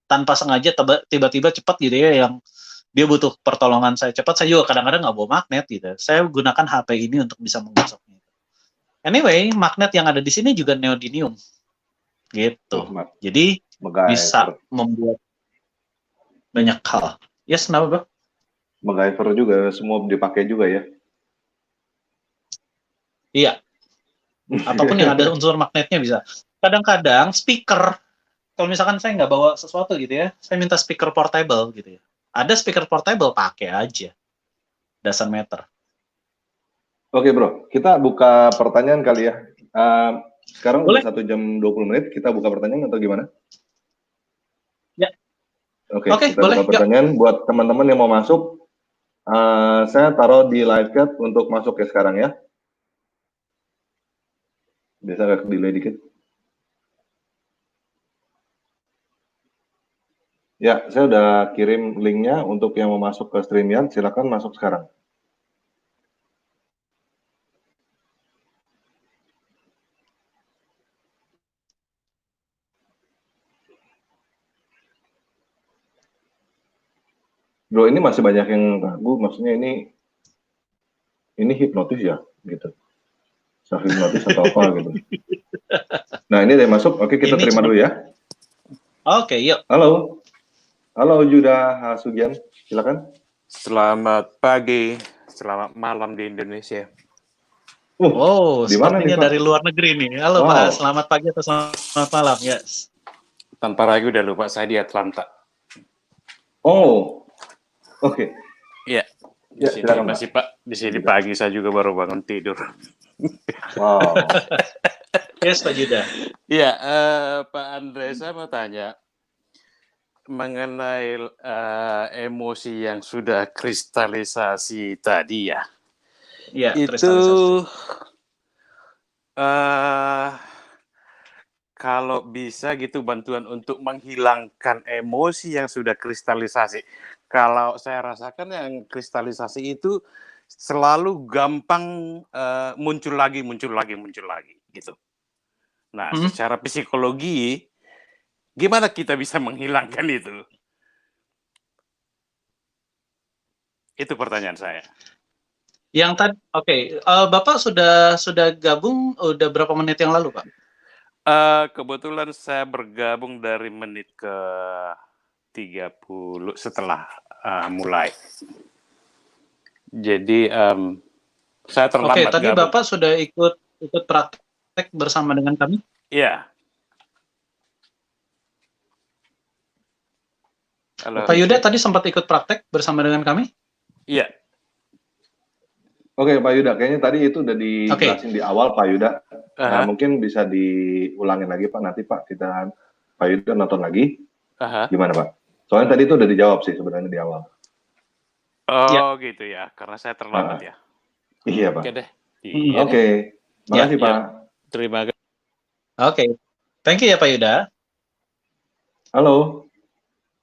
Speaker 2: tanpa sengaja tiba-tiba cepat gitu ya, yang dia butuh pertolongan saya cepat, saya juga kadang-kadang nggak bawa magnet gitu. Saya gunakan HP ini untuk bisa menggosoknya. Anyway, magnet yang ada di sini juga neodymium. Gitu. Jadi bisa membuat banyak hal. Yes, kenapa, Bro?
Speaker 1: MacGyver juga, semua dipakai juga ya.
Speaker 2: Iya, apapun yang ada unsur magnetnya bisa. Kadang-kadang speaker, kalau misalkan saya nggak bawa sesuatu gitu ya, saya minta speaker portable gitu ya. Ada speaker portable, pakai aja. Doesn't matter.
Speaker 1: Oke bro, kita buka pertanyaan kali ya. Sekarang
Speaker 2: Boleh.
Speaker 1: udah 1 jam 20 menit, kita buka pertanyaan atau gimana?
Speaker 2: Ya.
Speaker 1: Oke,
Speaker 2: Oke,
Speaker 1: kita
Speaker 2: boleh,
Speaker 1: buka pertanyaan. Buat teman-teman yang mau masuk, saya taruh di live chat untuk masuk ya sekarang ya. Bisa nggak delay dikit? Ya, saya udah kirim linknya untuk yang mau masuk ke StreamYard, silakan masuk sekarang. Bro, ini masih banyak yang ragu, maksudnya ini hipnotis ya, gitu. Hipnotis atau apa gitu. Nah, ini ada yang masuk, oke kita
Speaker 2: Ini
Speaker 1: terima
Speaker 2: cuma...
Speaker 1: dulu ya.
Speaker 2: Oke, yuk.
Speaker 1: Halo. Halo Judah Hasugian, silakan.
Speaker 3: Selamat pagi, selamat malam di Indonesia.
Speaker 2: Oh,
Speaker 1: di mana nih,
Speaker 2: sepertinya
Speaker 1: Pak?
Speaker 2: dari luar negeri nih. Halo
Speaker 1: Wow.
Speaker 2: Pak, selamat pagi atau selamat malam, yes.
Speaker 3: Tanpa ragu udah lupa, saya di Atlanta.
Speaker 1: Oh, oke.
Speaker 3: Iya.
Speaker 1: Ya,
Speaker 3: Di sini
Speaker 1: silakan,
Speaker 3: masih Pak. Di sini pagi saya juga baru bangun tidur.
Speaker 1: Wow.
Speaker 2: Yes, Pak Judah.
Speaker 3: Iya, Pak Andre, saya mau tanya mengenai emosi yang sudah kristalisasi tadi ya.
Speaker 2: Iya,
Speaker 3: Itu
Speaker 2: kristalisasi.
Speaker 3: kalau bisa gitu bantuan untuk menghilangkan emosi yang sudah kristalisasi. Kalau saya rasakan yang kristalisasi itu selalu gampang muncul lagi gitu. Nah, secara psikologi gimana kita bisa menghilangkan itu? Itu pertanyaan saya.
Speaker 2: Yang tadi, oke. Bapak sudah gabung udah berapa menit yang lalu, Pak?
Speaker 3: Kebetulan saya bergabung dari menit ke 30 setelah mulai. Jadi saya terlambat
Speaker 2: Oke, tadi
Speaker 3: gabung.
Speaker 2: Bapak sudah ikut praktek bersama dengan kami?
Speaker 3: Iya. Halo,
Speaker 2: Pak Yuda tadi sempat ikut praktek bersama dengan kami?
Speaker 3: Iya.
Speaker 1: Oke, Pak Yuda, kayaknya tadi itu udah dijelasin di awal, Pak Yuda. Nah, mungkin bisa diulangin lagi, Pak. Nanti, Pak, Pak Yuda nonton lagi. Gimana, Pak? Soalnya tadi itu udah dijawab sih sebenarnya di awal.
Speaker 3: Oh, ya. Gitu ya. Karena saya terlambat ya.
Speaker 1: Iya, Pak.
Speaker 3: Oke deh.
Speaker 1: Iya. Oke. Makasih, Pak.
Speaker 3: Terima kasih.
Speaker 2: Oke. Thank you ya, Pak Yuda.
Speaker 1: Halo.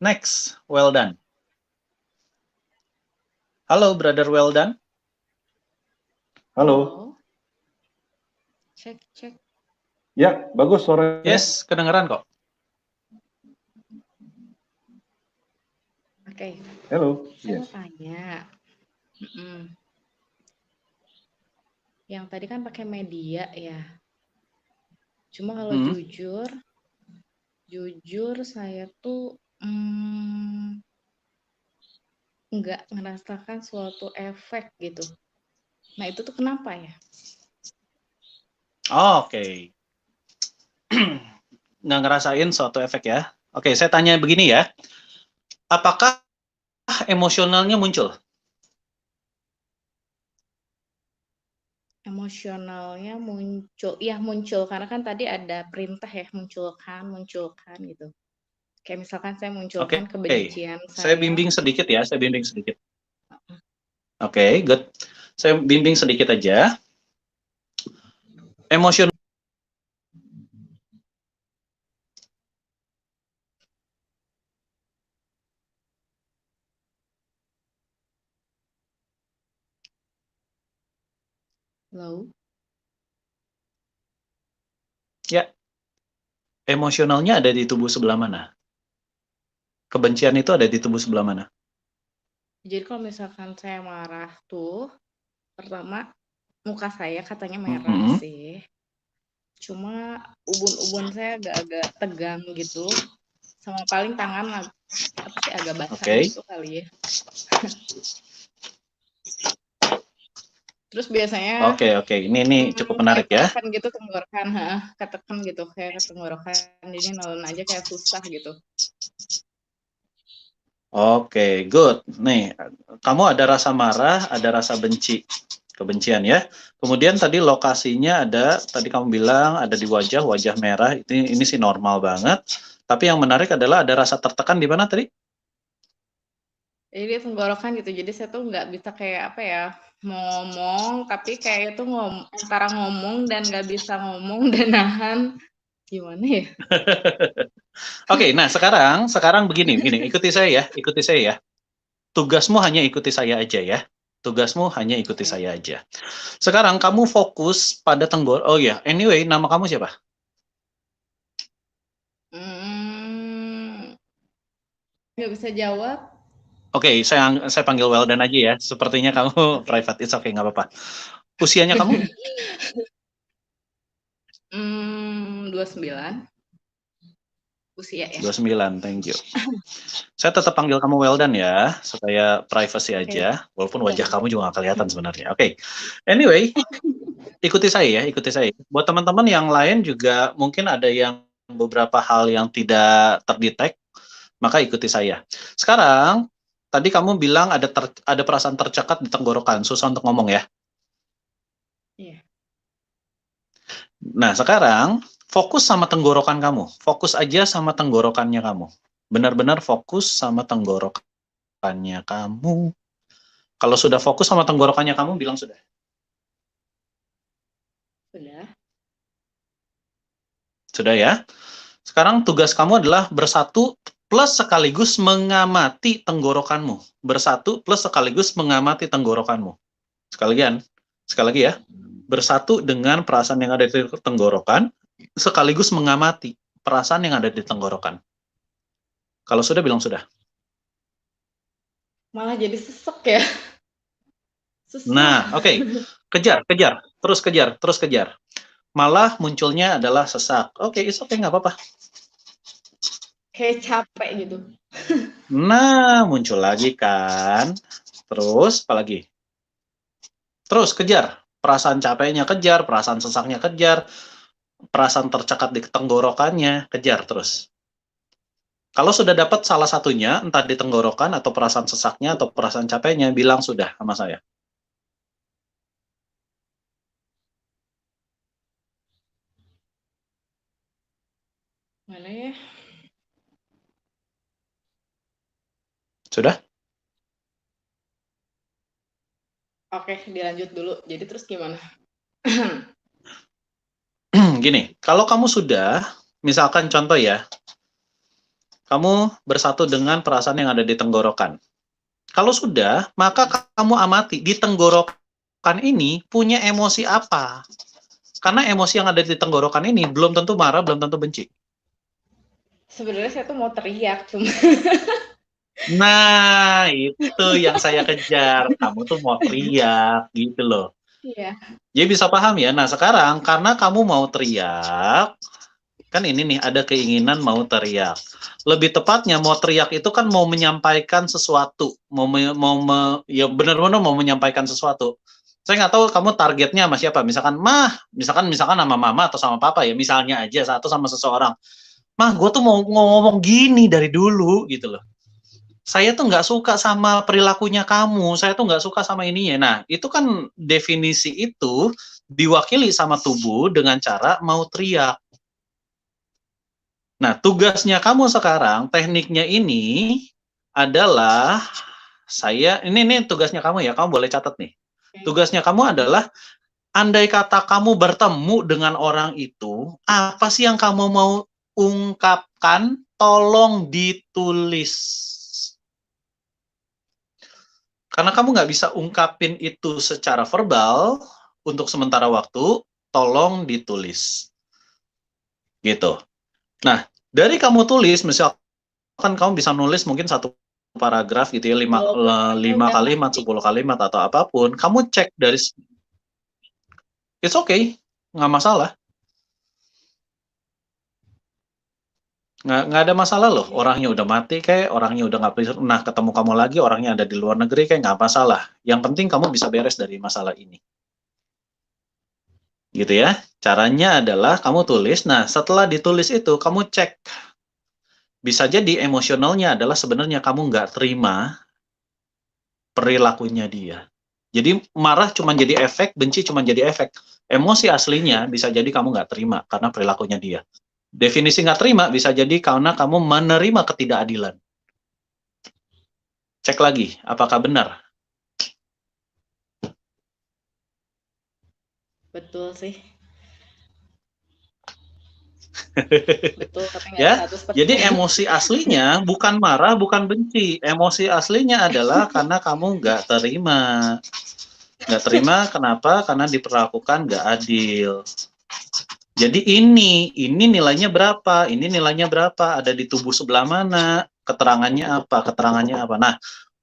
Speaker 2: Next, well done. Halo, brother well done.
Speaker 1: Halo.
Speaker 4: Cek.
Speaker 1: Ya, bagus suaranya.
Speaker 2: Yes, kedengeran kok.
Speaker 4: Oke.
Speaker 1: Halo.
Speaker 4: Saya mau tanya. Yang tadi kan pakai media ya. Cuma kalau jujur saya tuh nggak ngerasakan suatu efek gitu. Nah itu tuh kenapa ya?
Speaker 2: Oke. Nggak ngerasain suatu efek ya. Oke, saya tanya begini ya. Apakah emosionalnya muncul?
Speaker 4: Emosionalnya muncul. Ya muncul, karena kan tadi ada perintah ya, munculkan gitu. Kayak misalkan saya munculkan kebencian
Speaker 2: saya bimbing sedikit ya, Oke, good. Saya bimbing sedikit aja. Emosional.
Speaker 4: Hello?
Speaker 2: Ya. Emosionalnya ada di tubuh sebelah mana? Kebencian itu ada di tubuh sebelah mana?
Speaker 4: Jadi kalau misalkan saya marah tuh, pertama muka saya katanya merah sih. Cuma ubun-ubun saya agak-agak tegang gitu. Sama paling tangan agak basah gitu kali ya. Terus biasanya
Speaker 2: Oke, ini cukup menarik ya.
Speaker 4: ketekan gitu tenggorokan, ketekan gitu kayak ke tenggorokan, jadi nelen aja kayak susah gitu.
Speaker 2: Oke, good. Nih, kamu ada rasa marah, ada rasa benci, kebencian ya. Kemudian tadi lokasinya ada, tadi kamu bilang ada di wajah merah. Ini sih normal banget. Tapi yang menarik adalah ada rasa tertekan di mana tadi?
Speaker 4: Jadi di tenggorokan gitu, jadi saya tuh nggak bisa kayak apa ya, mau ngomong tapi kayak itu antara ngomong dan nggak bisa ngomong dan nahan, gimana ya?
Speaker 2: Oke, nah sekarang begini, ikuti saya ya. Tugasmu hanya ikuti saya aja ya. Tugasmu hanya ikuti
Speaker 4: Oke.
Speaker 2: saya aja. Sekarang kamu fokus pada oh ya, anyway, nama kamu siapa?
Speaker 4: Nggak bisa jawab.
Speaker 2: Oke, saya panggil Weldan aja ya. Sepertinya kamu private, it's okay, nggak apa-apa. Usianya kamu?
Speaker 4: 29. Usia ya.
Speaker 2: 29, thank you. Saya tetap panggil kamu Weldan ya, supaya privacy
Speaker 4: Oke.
Speaker 2: aja. Walaupun wajah kamu juga nggak kelihatan sebenarnya. Oke. Anyway, ikuti saya. Buat teman-teman yang lain juga mungkin ada yang beberapa hal yang tidak terdetek, maka ikuti saya. Sekarang, tadi kamu bilang ada perasaan tercekat di tenggorokan, susah untuk ngomong ya?
Speaker 4: Iya.
Speaker 2: Nah, sekarang fokus sama tenggorokan kamu. Fokus aja sama tenggorokannya kamu. Benar-benar fokus sama tenggorokannya kamu. Kalau sudah fokus sama tenggorokannya kamu, bilang sudah.
Speaker 4: Sudah.
Speaker 2: Sudah ya? Sekarang tugas kamu adalah bersatu plus sekaligus mengamati tenggorokanmu. Bersatu plus sekaligus mengamati tenggorokanmu. Sekali lagi ya. Bersatu dengan perasaan yang ada di tenggorokan, sekaligus mengamati perasaan yang ada di tenggorokan. Kalau sudah, bilang sudah.
Speaker 4: Malah jadi sesek ya. Susah.
Speaker 2: Nah, oke. Kejar. Terus kejar. Malah munculnya adalah sesak. Oke, it's okay, nggak apa-apa.
Speaker 4: Kayak capek gitu.
Speaker 2: Nah, muncul lagi kan. Terus, apa lagi? Terus kejar. Perasaan capeknya kejar, perasaan sesaknya kejar, perasaan tercekat di tenggorokannya, kejar terus. Kalau sudah dapat salah satunya, entah di tenggorokan atau perasaan sesaknya atau perasaan capeknya, bilang sudah sama saya.
Speaker 4: Mana ya?
Speaker 2: Sudah?
Speaker 4: Oke, dilanjut dulu. Jadi terus gimana?
Speaker 2: Gini, kalau kamu sudah, misalkan contoh ya, kamu bersatu dengan perasaan yang ada di tenggorokan. Kalau sudah, maka kamu amati di tenggorokan ini punya emosi apa. Karena emosi yang ada di tenggorokan ini belum tentu marah, belum tentu benci.
Speaker 4: Sebenarnya saya tuh mau teriak, cuma
Speaker 2: Nah, itu yang saya kejar. Kamu tuh mau teriak, gitu loh.
Speaker 4: iya.
Speaker 2: Jadi bisa paham ya. Nah, sekarang karena kamu mau teriak, kan ini nih, ada keinginan mau teriak. Lebih tepatnya, mau teriak itu kan mau menyampaikan sesuatu. Ya benar-benar mau menyampaikan sesuatu. Saya nggak tahu kamu targetnya sama siapa. Misalkan, misalkan sama mama atau sama papa ya. Misalnya aja, satu sama seseorang. Mah, gue tuh mau ngomong gini dari dulu, gitu loh. Saya tuh nggak suka sama perilakunya kamu, saya tuh nggak suka sama ininya. Nah, itu kan definisi itu diwakili sama tubuh dengan cara mau teriak. Nah, tugasnya kamu sekarang, tekniknya ini adalah, ini tugasnya kamu ya, kamu boleh catat nih. Tugasnya kamu adalah, andai kata kamu bertemu dengan orang itu, apa sih yang kamu mau ungkapkan, tolong ditulis. Karena kamu nggak bisa ungkapin itu secara verbal, untuk sementara waktu, tolong ditulis. Gitu. Nah, dari kamu tulis, misalkan kamu bisa nulis mungkin satu paragraf gitu ya, 5 kalimat, 10 kalimat, atau apapun, kamu cek dari, it's okay, nggak masalah. Nggak ada masalah loh, orangnya udah mati kayak, orangnya udah nggak pernah ketemu kamu lagi, orangnya ada di luar negeri kayak, nggak masalah. Yang penting kamu bisa beres dari masalah ini. Gitu ya. Caranya adalah kamu tulis. Nah, setelah ditulis itu kamu cek. Bisa jadi emosionalnya adalah sebenarnya kamu nggak terima perilakunya dia. Jadi marah cuma jadi efek, benci cuma jadi efek. Emosi aslinya bisa jadi kamu nggak terima karena perilakunya dia. Definisi nggak terima bisa jadi karena kamu menerima ketidakadilan. Cek lagi, apakah benar?
Speaker 4: Betul sih. Betul, tapi nggak
Speaker 2: Ya,
Speaker 4: 100%.
Speaker 2: jadi emosi aslinya bukan marah, bukan benci. Emosi aslinya adalah karena kamu nggak terima. Nggak terima kenapa? Karena diperlakukan nggak adil. Jadi ini nilainya berapa? Ini nilainya berapa? Ada di tubuh sebelah mana? Keterangannya apa? Keterangannya apa? Nah,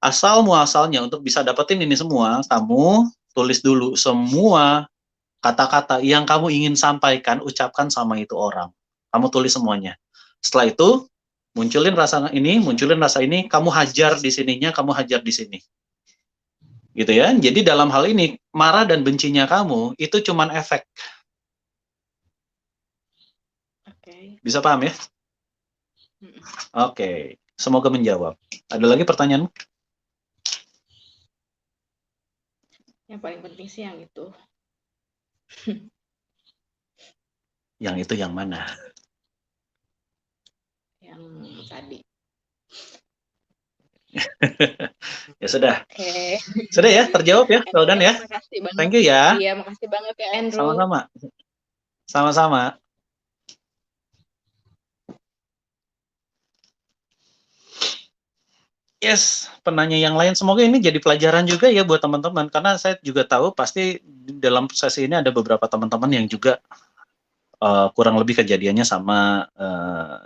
Speaker 2: asal muasalnya untuk bisa dapetin ini semua, kamu tulis dulu semua kata-kata yang kamu ingin sampaikan, ucapkan sama itu orang. Kamu tulis semuanya. Setelah itu, munculin rasa ini, kamu hajar di sininya, kamu hajar di sini. Gitu ya. Jadi dalam hal ini, marah dan bencinya kamu, itu cuman efek.
Speaker 4: Oke.
Speaker 2: Bisa paham ya? Oke. Semoga menjawab. Ada lagi pertanyaan?
Speaker 4: Yang paling penting sih yang itu.
Speaker 2: Yang itu yang mana?
Speaker 4: Yang tadi.
Speaker 2: Ya sudah.
Speaker 4: Oke.
Speaker 2: Sudah ya, terjawab ya, Roldan ya.
Speaker 4: Makasih banget.
Speaker 2: Thank you ya.
Speaker 4: Iya, makasih banget ya Andrew.
Speaker 2: Sama-sama. Sama-sama. Yes, penanya yang lain. Semoga ini jadi pelajaran juga ya buat teman-teman. Karena saya juga tahu pasti dalam sesi ini ada beberapa teman-teman yang juga kurang lebih kejadiannya sama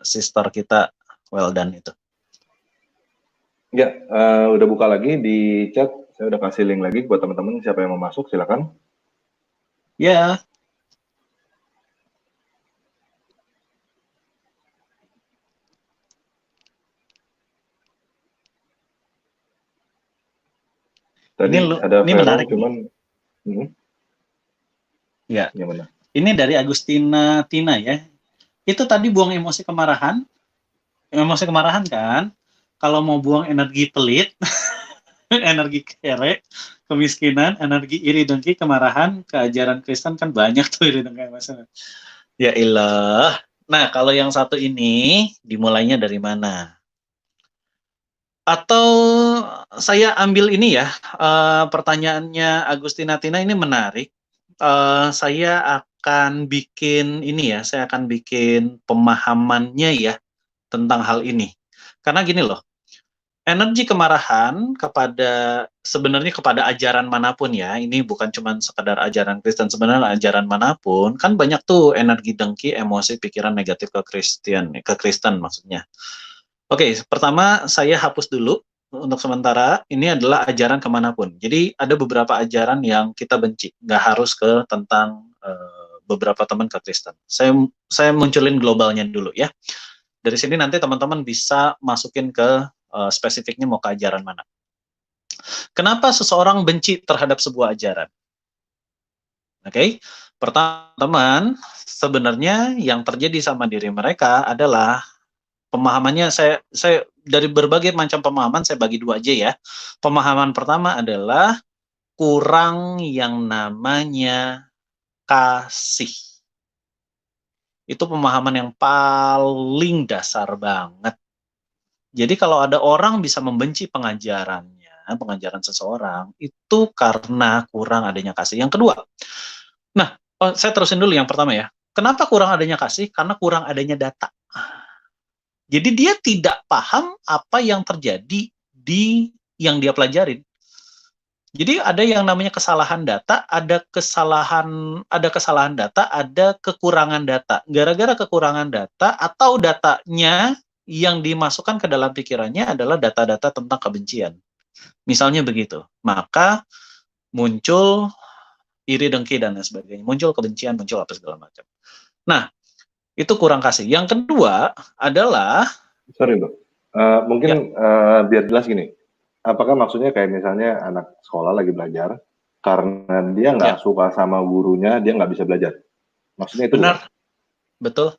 Speaker 2: sister kita, well done itu.
Speaker 1: Ya, udah buka lagi di chat. Saya udah kasih link lagi buat teman-teman. Siapa yang mau masuk, silakan.
Speaker 2: Ya.
Speaker 1: Tadi ada
Speaker 2: ini
Speaker 1: Vero,
Speaker 2: menarik
Speaker 1: cuman
Speaker 2: ya.
Speaker 1: Gimana?
Speaker 2: Ini dari Agustina Tina ya. Itu tadi buang emosi kemarahan. Emosi kemarahan kan. Kalau mau buang energi pelit, energi kere, kemiskinan, energi iri dengki, kemarahan, keajaran Kristen kan banyak tuh iri dengki masalah. Ya ilah. Nah, kalau yang satu ini dimulainya dari mana? Atau saya ambil ini ya, pertanyaannya Agustina Tina ini menarik. Saya akan bikin ini ya, saya akan bikin pemahamannya ya tentang hal ini. Karena gini loh, energi kemarahan sebenarnya kepada ajaran manapun ya, ini bukan cuma sekedar ajaran Kristen, sebenarnya ajaran manapun, kan banyak tuh energi dengki, emosi, pikiran negatif ke Kristen maksudnya. Oke, pertama saya hapus dulu untuk sementara. Ini adalah ajaran kemanapun. Jadi ada beberapa ajaran yang kita benci, nggak harus ke tentang beberapa teman ke Kristen. Saya munculin globalnya dulu ya. Dari sini nanti teman-teman bisa masukin ke spesifiknya mau ke ajaran mana. Kenapa seseorang benci terhadap sebuah ajaran? Oke, pertama teman, sebenarnya yang terjadi sama diri mereka adalah pemahamannya saya dari berbagai macam pemahaman saya bagi dua aja ya. Pemahaman pertama adalah kurang yang namanya kasih. Itu pemahaman yang paling dasar banget. Jadi kalau ada orang bisa membenci pengajaran seseorang, itu karena kurang adanya kasih. Yang kedua, nah, saya terusin dulu yang pertama ya. Kenapa kurang adanya kasih? Karena kurang adanya data. Jadi dia tidak paham apa yang terjadi di yang dia pelajarin. Jadi ada yang namanya kesalahan data, ada kesalahan data, ada kekurangan data. Gara-gara kekurangan data atau datanya yang dimasukkan ke dalam pikirannya adalah data-data tentang kebencian. Misalnya begitu. Maka muncul iri dengki dan lain sebagainya. Muncul kebencian, muncul apa segala macam. Nah, itu kurang kasih. Yang kedua adalah
Speaker 1: Sorry bro, mungkin biar jelas gini, apakah maksudnya kayak misalnya anak sekolah lagi belajar, karena dia nggak suka sama gurunya, dia nggak bisa belajar. Maksudnya itu
Speaker 2: Benar, betul.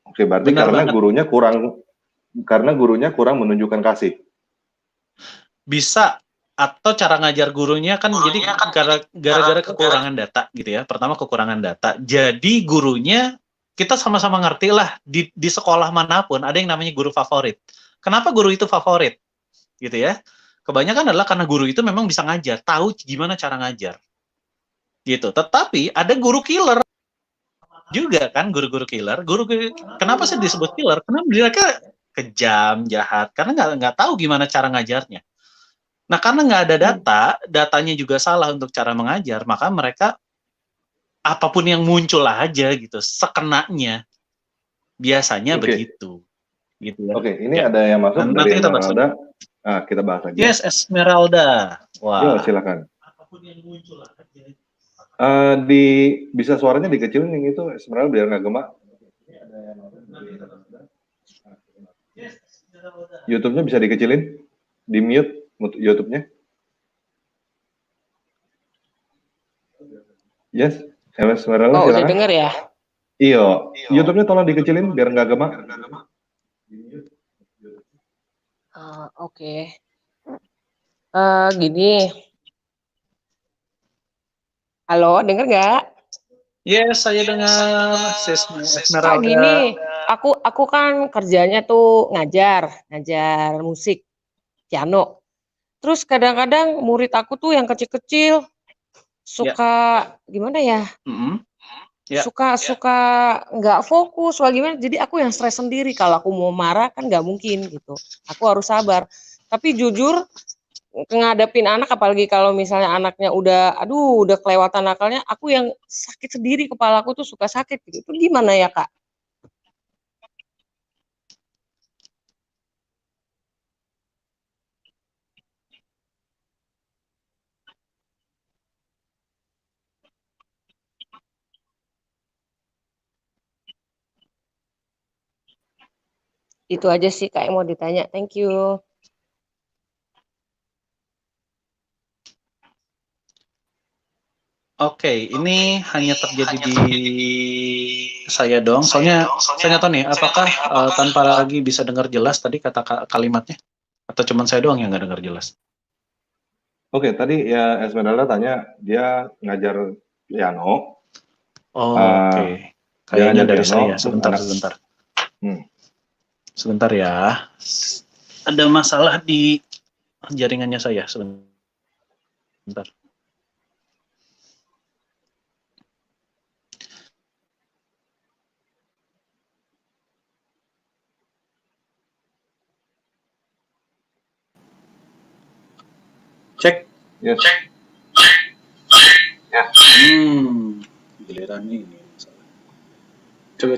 Speaker 1: Oke, berarti
Speaker 2: Benar
Speaker 1: karena
Speaker 2: banget.
Speaker 1: gurunya kurang menunjukkan kasih.
Speaker 2: Bisa, atau cara ngajar gurunya kan jadi gara-gara kekurangan data gitu ya. Pertama kekurangan data. Jadi gurunya kita sama-sama ngerti lah di sekolah manapun ada yang namanya guru favorit. Kenapa guru itu favorit? Gitu ya. Kebanyakan adalah karena guru itu memang bisa ngajar, tahu gimana cara ngajar. Gitu. Tetapi ada guru killer juga kan, guru-guru killer. Kenapa sih disebut killer? Karena mereka kejam, jahat, karena nggak tahu gimana cara ngajarnya. Nah, karena nggak ada datanya juga salah untuk cara mengajar, maka mereka apapun yang muncul aja gitu, sekenanya. Biasanya begitu. Gitu ya.
Speaker 1: Oke, ini ada yang masuk dari Esmeralda. Nah, kita bahas lagi.
Speaker 2: Yes, Esmeralda. Wah.
Speaker 1: Yo, silakan.
Speaker 2: Apapun yang muncul aja.
Speaker 1: Bisa suaranya dikecilin yang itu Esmeralda biar nggak gemak. YouTube-nya bisa dikecilin, di mute YouTube-nya. Yes, Esmeralda.
Speaker 5: Oh, udah denger ya?
Speaker 1: Iya, YouTube-nya tolong dikecilin biar nggak gemak.
Speaker 5: Oke. Gini. Halo, denger nggak?
Speaker 2: Yes, saya dengar. Esmeralda.
Speaker 5: Gini, aku kan kerjanya tuh ngajar musik, piano. Terus kadang-kadang murid aku tuh yang kecil-kecil suka gimana ya? Suka nggak fokus, wah gimana? Jadi aku yang stres sendiri. Kalau aku mau marah kan nggak mungkin gitu. Aku harus sabar. Tapi jujur ngadepin anak, apalagi kalau misalnya anaknya udah kelewatan akalnya, aku yang sakit sendiri, kepala aku tuh suka sakit gitu. Itu gimana ya, Kak? Itu aja sih Kak yang mau ditanya. Thank you.
Speaker 2: Oke, ini hanya terjadi di saya dong. Soalnya saya nggak tahu nih, apakah tanpa lagi bisa dengar jelas tadi kata kalimatnya? Atau cuma saya doang yang nggak dengar jelas?
Speaker 1: Oke, tadi ya Esmeralda tanya, dia ngajar piano.
Speaker 2: Oke. Kayaknya dari saya. Sebentar. Sebentar ya. Ada masalah di jaringannya saya. Sebentar. Cek.
Speaker 1: Yes.
Speaker 2: Yes. Giliran ini. Coba.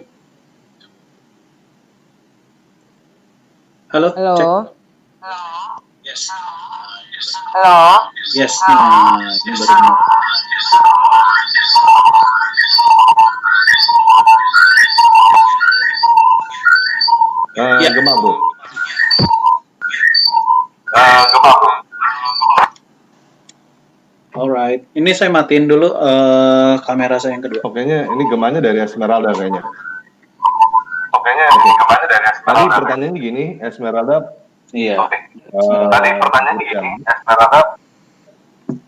Speaker 2: Halo.
Speaker 5: Halo.
Speaker 2: Cek. Yes.
Speaker 5: Halo.
Speaker 2: Yes. Ini baru.
Speaker 1: Gemak, Bu.
Speaker 2: Alright, ini saya matiin dulu kamera saya yang kedua.
Speaker 1: Pokoknya ini gemanya dari Esmeralda kayaknya. Tadi pertanyaannya gini, Esmeralda.
Speaker 2: Iya.
Speaker 1: Tadi pertanyaannya gini, Esmeralda.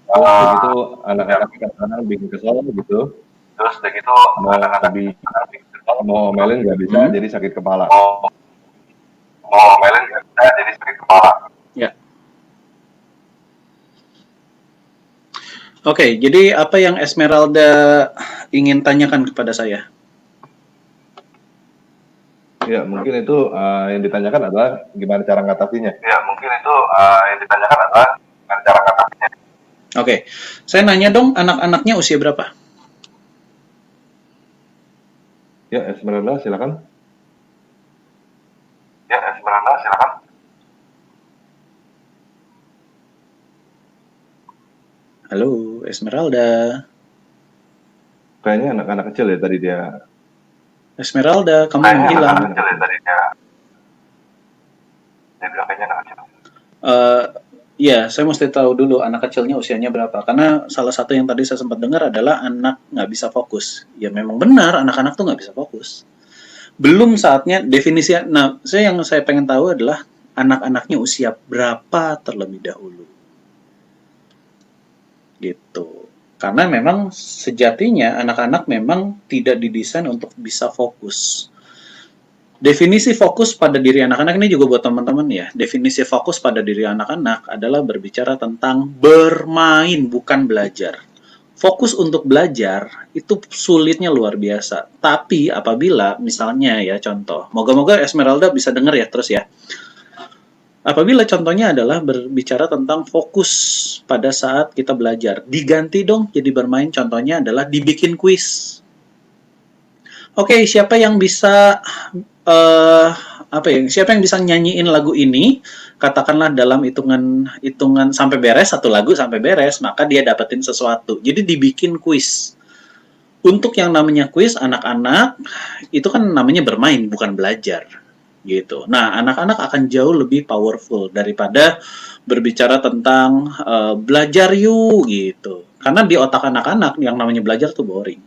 Speaker 1: Begitu anak-anak kadang-kadang bikin kesel gitu. Terus begitu mau omelin nggak bisa, jadi sakit kepala.
Speaker 2: Ya. Oke, jadi apa yang Esmeralda ingin tanyakan kepada saya?
Speaker 1: Ya, mungkin itu yang ditanyakan adalah gimana cara ngatasinnya.
Speaker 2: Oke, saya nanya dong, anak-anaknya usia berapa?
Speaker 1: Ya, Esmeralda, silakan.
Speaker 2: Halo, Esmeralda.
Speaker 1: Kayaknya anak-anak kecil ya tadi dia.
Speaker 2: Esmeralda, kamu menghilang. Iya, saya mesti tahu dulu anak kecilnya usianya berapa. Karena salah satu yang tadi saya sempat dengar adalah anak nggak bisa fokus. Ya memang benar, anak-anak tuh nggak bisa fokus. Belum saatnya definisi. Nah, yang saya pengen tahu adalah anak-anaknya usia berapa terlebih dahulu. Gitu. Karena memang sejatinya anak-anak memang tidak didesain untuk bisa fokus. Definisi fokus pada diri anak-anak ini juga buat teman-teman ya. Definisi fokus pada diri anak-anak adalah berbicara tentang bermain, bukan belajar. Fokus untuk belajar itu sulitnya luar biasa. Tapi apabila misalnya ya contoh, moga-moga Esmeralda bisa dengar ya terus ya. Apabila contohnya adalah berbicara tentang fokus pada saat kita belajar, diganti dong jadi bermain. Contohnya adalah dibikin kuis. Oke, siapa yang bisa siapa yang bisa nyanyiin lagu ini, katakanlah dalam hitungan sampai beres, satu lagu sampai beres, maka dia dapetin sesuatu. Jadi dibikin kuis. Untuk yang namanya kuis anak-anak itu kan namanya bermain, bukan belajar. Gitu. Nah, anak-anak akan jauh lebih powerful daripada berbicara tentang belajar yuk gitu. Karena di otak anak-anak yang namanya belajar tuh boring.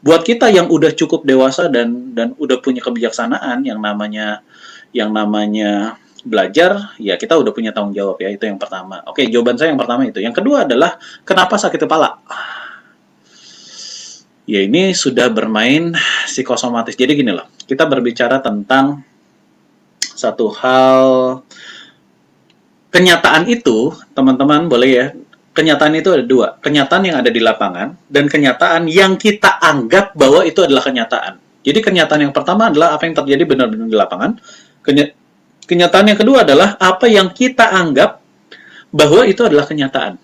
Speaker 2: Buat kita yang udah cukup dewasa dan udah punya kebijaksanaan yang namanya belajar, ya kita udah punya tanggung jawab ya, itu yang pertama. Oke, jawaban saya yang pertama itu. Yang kedua adalah kenapa sakit kepala? Ya ini sudah bermain psikosomatis. Jadi gini loh, kita berbicara tentang satu hal kenyataan itu, teman-teman boleh ya. Kenyataan itu ada dua, kenyataan yang ada di lapangan dan kenyataan yang kita anggap bahwa itu adalah kenyataan. Jadi kenyataan yang pertama adalah apa yang terjadi benar-benar di lapangan. Kenyataan yang kedua adalah apa yang kita anggap bahwa itu adalah kenyataan.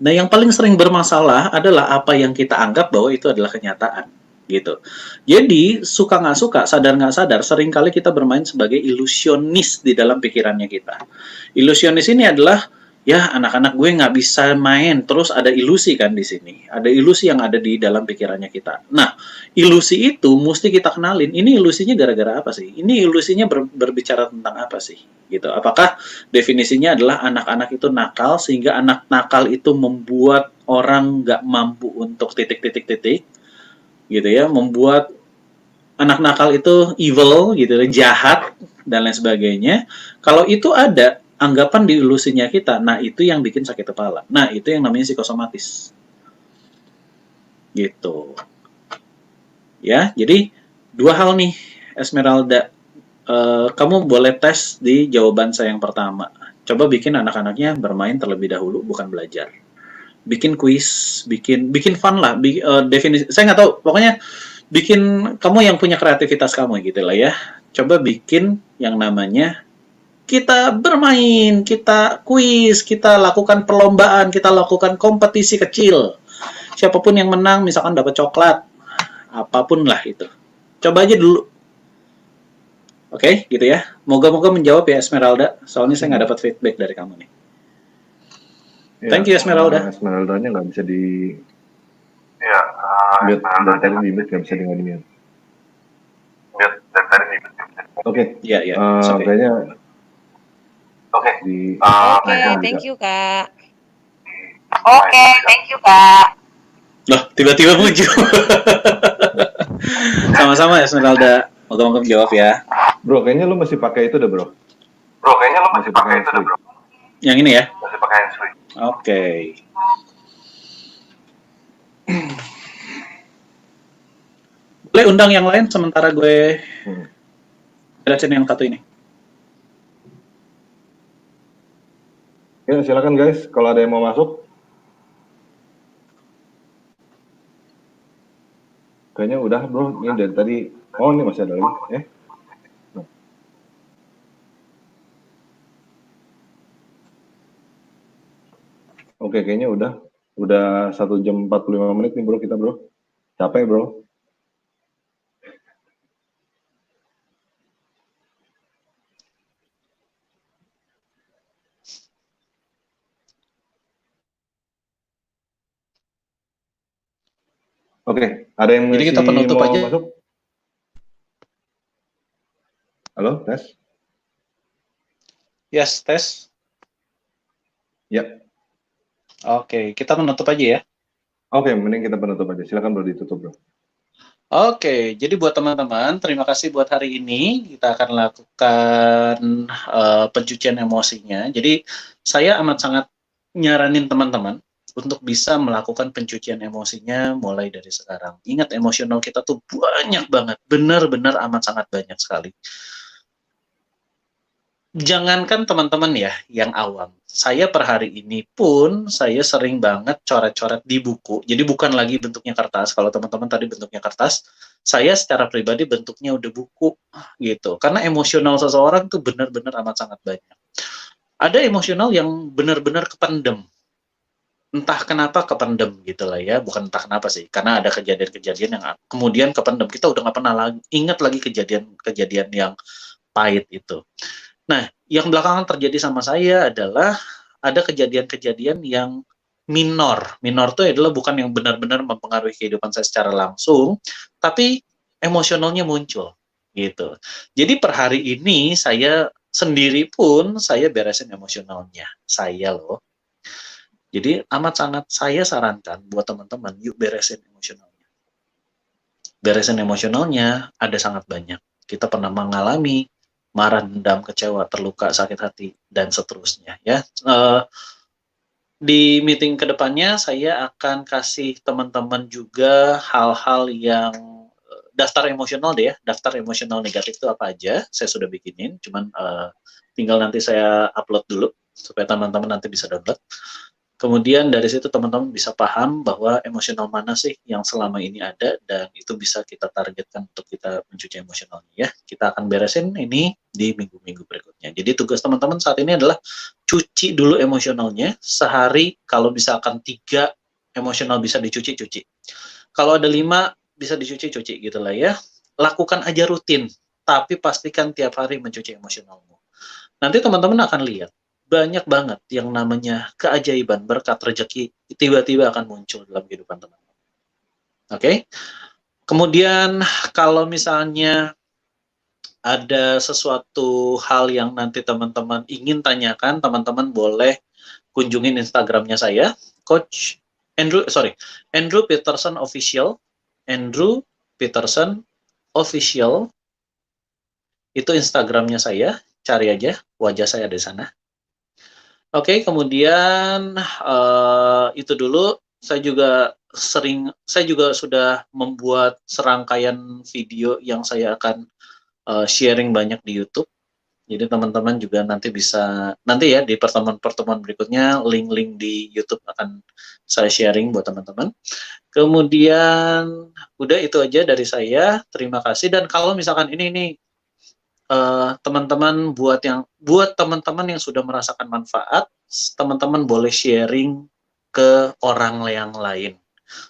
Speaker 2: Nah, yang paling sering bermasalah adalah apa yang kita anggap bahwa itu adalah kenyataan. Gitu. Jadi, suka nggak suka, sadar nggak sadar, seringkali kita bermain sebagai ilusionis di dalam pikirannya kita. Ilusionis ini adalah ya anak-anak gue nggak bisa main, terus ada ilusi kan di sini, ada ilusi yang ada di dalam pikirannya kita. Nah, ilusi itu mesti kita kenalin, ini ilusinya gara-gara apa sih? Ini ilusinya berbicara tentang apa sih? Gitu. Apakah definisinya adalah anak-anak itu nakal sehingga anak nakal itu membuat orang nggak mampu untuk titik-titik-titik, gitu ya, membuat anak nakal itu evil, gitu, jahat dan lain sebagainya. Kalau itu ada anggapan di ilusinya kita, nah itu yang bikin sakit kepala. Nah, itu yang namanya psikosomatis. Gitu. Ya, jadi dua hal nih, Esmeralda. Kamu boleh tes di jawaban saya yang pertama. Coba bikin anak-anaknya bermain terlebih dahulu, bukan belajar. Bikin kuis, bikin fun lah. Definisi, saya nggak tahu, pokoknya bikin kamu yang punya kreativitas kamu gitu lah ya. Coba bikin yang namanya kita bermain, kita kuis, kita lakukan perlombaan, kita lakukan kompetisi kecil. Siapapun yang menang, misalkan dapat coklat, apapun lah itu. Coba aja dulu. Oke, gitu ya. Moga-moga menjawab ya Esmeralda. Soalnya saya nggak dapat feedback dari kamu nih.
Speaker 1: Ya,
Speaker 2: Thank you Esmeralda.
Speaker 1: Esmeraldanya nggak bisa di mute, dari tadi di mute nggak bisa di mute. Oke.
Speaker 2: Iya, iya.
Speaker 1: Kayaknya
Speaker 5: Oke, thank you, Kak. Oke, thank you, Kak.
Speaker 2: Loh, tiba-tiba muncul. Sama-sama Esmeralda. Moga-moga menjawab ya.
Speaker 1: Bro, kayaknya lu masih pakai itu deh, bro. Masih pakai itu deh, bro.
Speaker 2: Yang ini ya?
Speaker 1: Masih pakai handsfree.
Speaker 2: Oke. Boleh undang yang lain sementara gue jelasin yang satu ini.
Speaker 1: Ya, silakan guys, kalau ada yang mau masuk. Kayaknya udah, bro. Ini dari tadi. Oh, ini masih ada lagi. Oke, kayaknya udah 1 jam 45 menit nih, bro, kita, bro. Capek, bro. Oke, ada yang
Speaker 2: Jadi kita
Speaker 1: masih
Speaker 2: penutup
Speaker 1: mau
Speaker 2: aja.
Speaker 1: masuk? Halo, tes?
Speaker 2: Yes, tes.
Speaker 1: Ya.
Speaker 2: Oke, kita menutup aja ya.
Speaker 1: Oke, mending kita penutup aja. Silakan bro, ditutup bro.
Speaker 2: Oke, jadi buat teman-teman, terima kasih buat hari ini. Kita akan lakukan pencucian emosinya. Jadi saya amat sangat nyaranin teman-teman untuk bisa melakukan pencucian emosinya mulai dari sekarang. Ingat, emosional kita tuh banyak banget, benar-benar amat sangat banyak sekali. Jangankan teman-teman ya yang awam, saya per hari ini pun saya sering banget coret-coret di buku. Jadi bukan lagi bentuknya kertas. Kalau teman-teman tadi bentuknya kertas, saya secara pribadi bentuknya udah buku gitu. Karena emosional seseorang tuh benar-benar amat sangat banyak. Ada emosional yang benar-benar kependem. Entah kenapa kependem gitu lah ya, bukan entah kenapa sih, karena ada kejadian-kejadian yang kemudian kependem. Kita udah nggak pernah lagi ingat lagi kejadian-kejadian yang pahit itu. Nah, yang belakangan terjadi sama saya adalah ada kejadian-kejadian yang minor. Minor itu adalah bukan yang benar-benar mempengaruhi kehidupan saya secara langsung, tapi emosionalnya muncul gitu. Jadi per hari ini saya sendiri pun saya beresin emosionalnya. Saya loh. Jadi amat sangat saya sarankan buat teman-teman, yuk beresin emosionalnya. Beresin emosionalnya ada sangat banyak. Kita pernah mengalami marah, dendam, kecewa, terluka, sakit hati, dan seterusnya ya. Di meeting kedepannya saya akan kasih teman-teman juga hal-hal yang daftar emosional deh ya, daftar emosional negatif itu apa aja, saya sudah bikinin, cuman tinggal nanti saya upload dulu supaya teman-teman nanti bisa download. Kemudian dari situ teman-teman bisa paham bahwa emosional mana sih yang selama ini ada, dan itu bisa kita targetkan untuk kita mencuci emosionalnya ya. Kita akan beresin ini di minggu-minggu berikutnya. Jadi tugas teman-teman saat ini adalah cuci dulu emosionalnya. Sehari kalau misalkan 3 emosional bisa dicuci, cuci. Kalau ada 5 bisa dicuci, cuci gitu lah ya. Lakukan aja rutin, tapi pastikan tiap hari mencuci emosionalmu. Nanti teman-teman akan lihat banyak banget yang namanya keajaiban, berkat, rezeki tiba-tiba akan muncul dalam kehidupan teman-teman. Oke? Kemudian kalau misalnya ada sesuatu hal yang nanti teman-teman ingin tanyakan, teman-teman boleh kunjungin Instagramnya saya, Coach Andrew Peterson Official, Andrew Peterson Official, itu Instagramnya saya, cari aja, wajah saya di sana. Oke, kemudian itu dulu. Saya juga sudah membuat serangkaian video yang saya akan sharing banyak di YouTube. Jadi teman-teman juga nanti ya di pertemuan-pertemuan berikutnya link-link di YouTube akan saya sharing buat teman-teman. Kemudian udah itu aja dari saya. Terima kasih, dan kalau misalkan ini teman-teman buat teman-teman yang sudah merasakan manfaat, teman-teman boleh sharing ke orang yang lain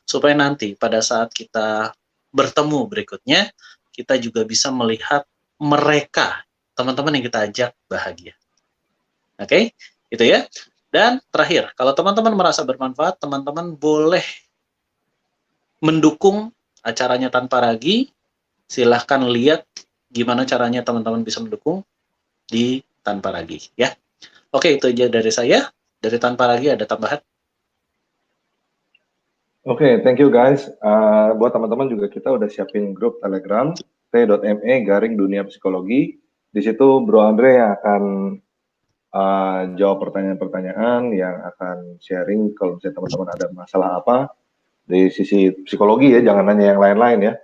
Speaker 2: supaya nanti pada saat kita bertemu berikutnya kita juga bisa melihat mereka, teman-teman yang kita ajak, bahagia. Oke, itu ya. Dan terakhir, kalau teman-teman merasa bermanfaat, teman-teman boleh mendukung acaranya Tanpa Ragi. Silahkan lihat gimana caranya teman-teman bisa mendukung di Tanpa Ragi ya. Oke, itu aja dari saya. Dari Tanpa Ragi ada tambahan?
Speaker 1: Oke, thank you guys. Buat teman-teman juga kita udah siapin grup Telegram t.me/dunia psikologi. Di situ Bro Andre yang akan jawab pertanyaan-pertanyaan, yang akan sharing kalau misalnya teman-teman ada masalah apa dari sisi psikologi ya, jangan nanya yang lain-lain ya.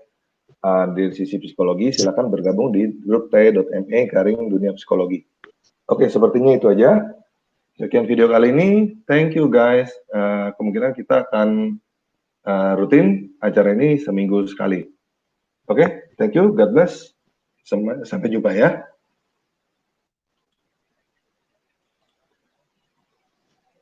Speaker 1: Di sisi psikologi, silakan bergabung di grup t.me/dunia psikologi. Oke, sepertinya itu aja. Sekian video kali ini. Thank you guys. Kemungkinan kita akan rutin acara ini seminggu sekali. Oke, thank you. God bless. Sampai jumpa ya.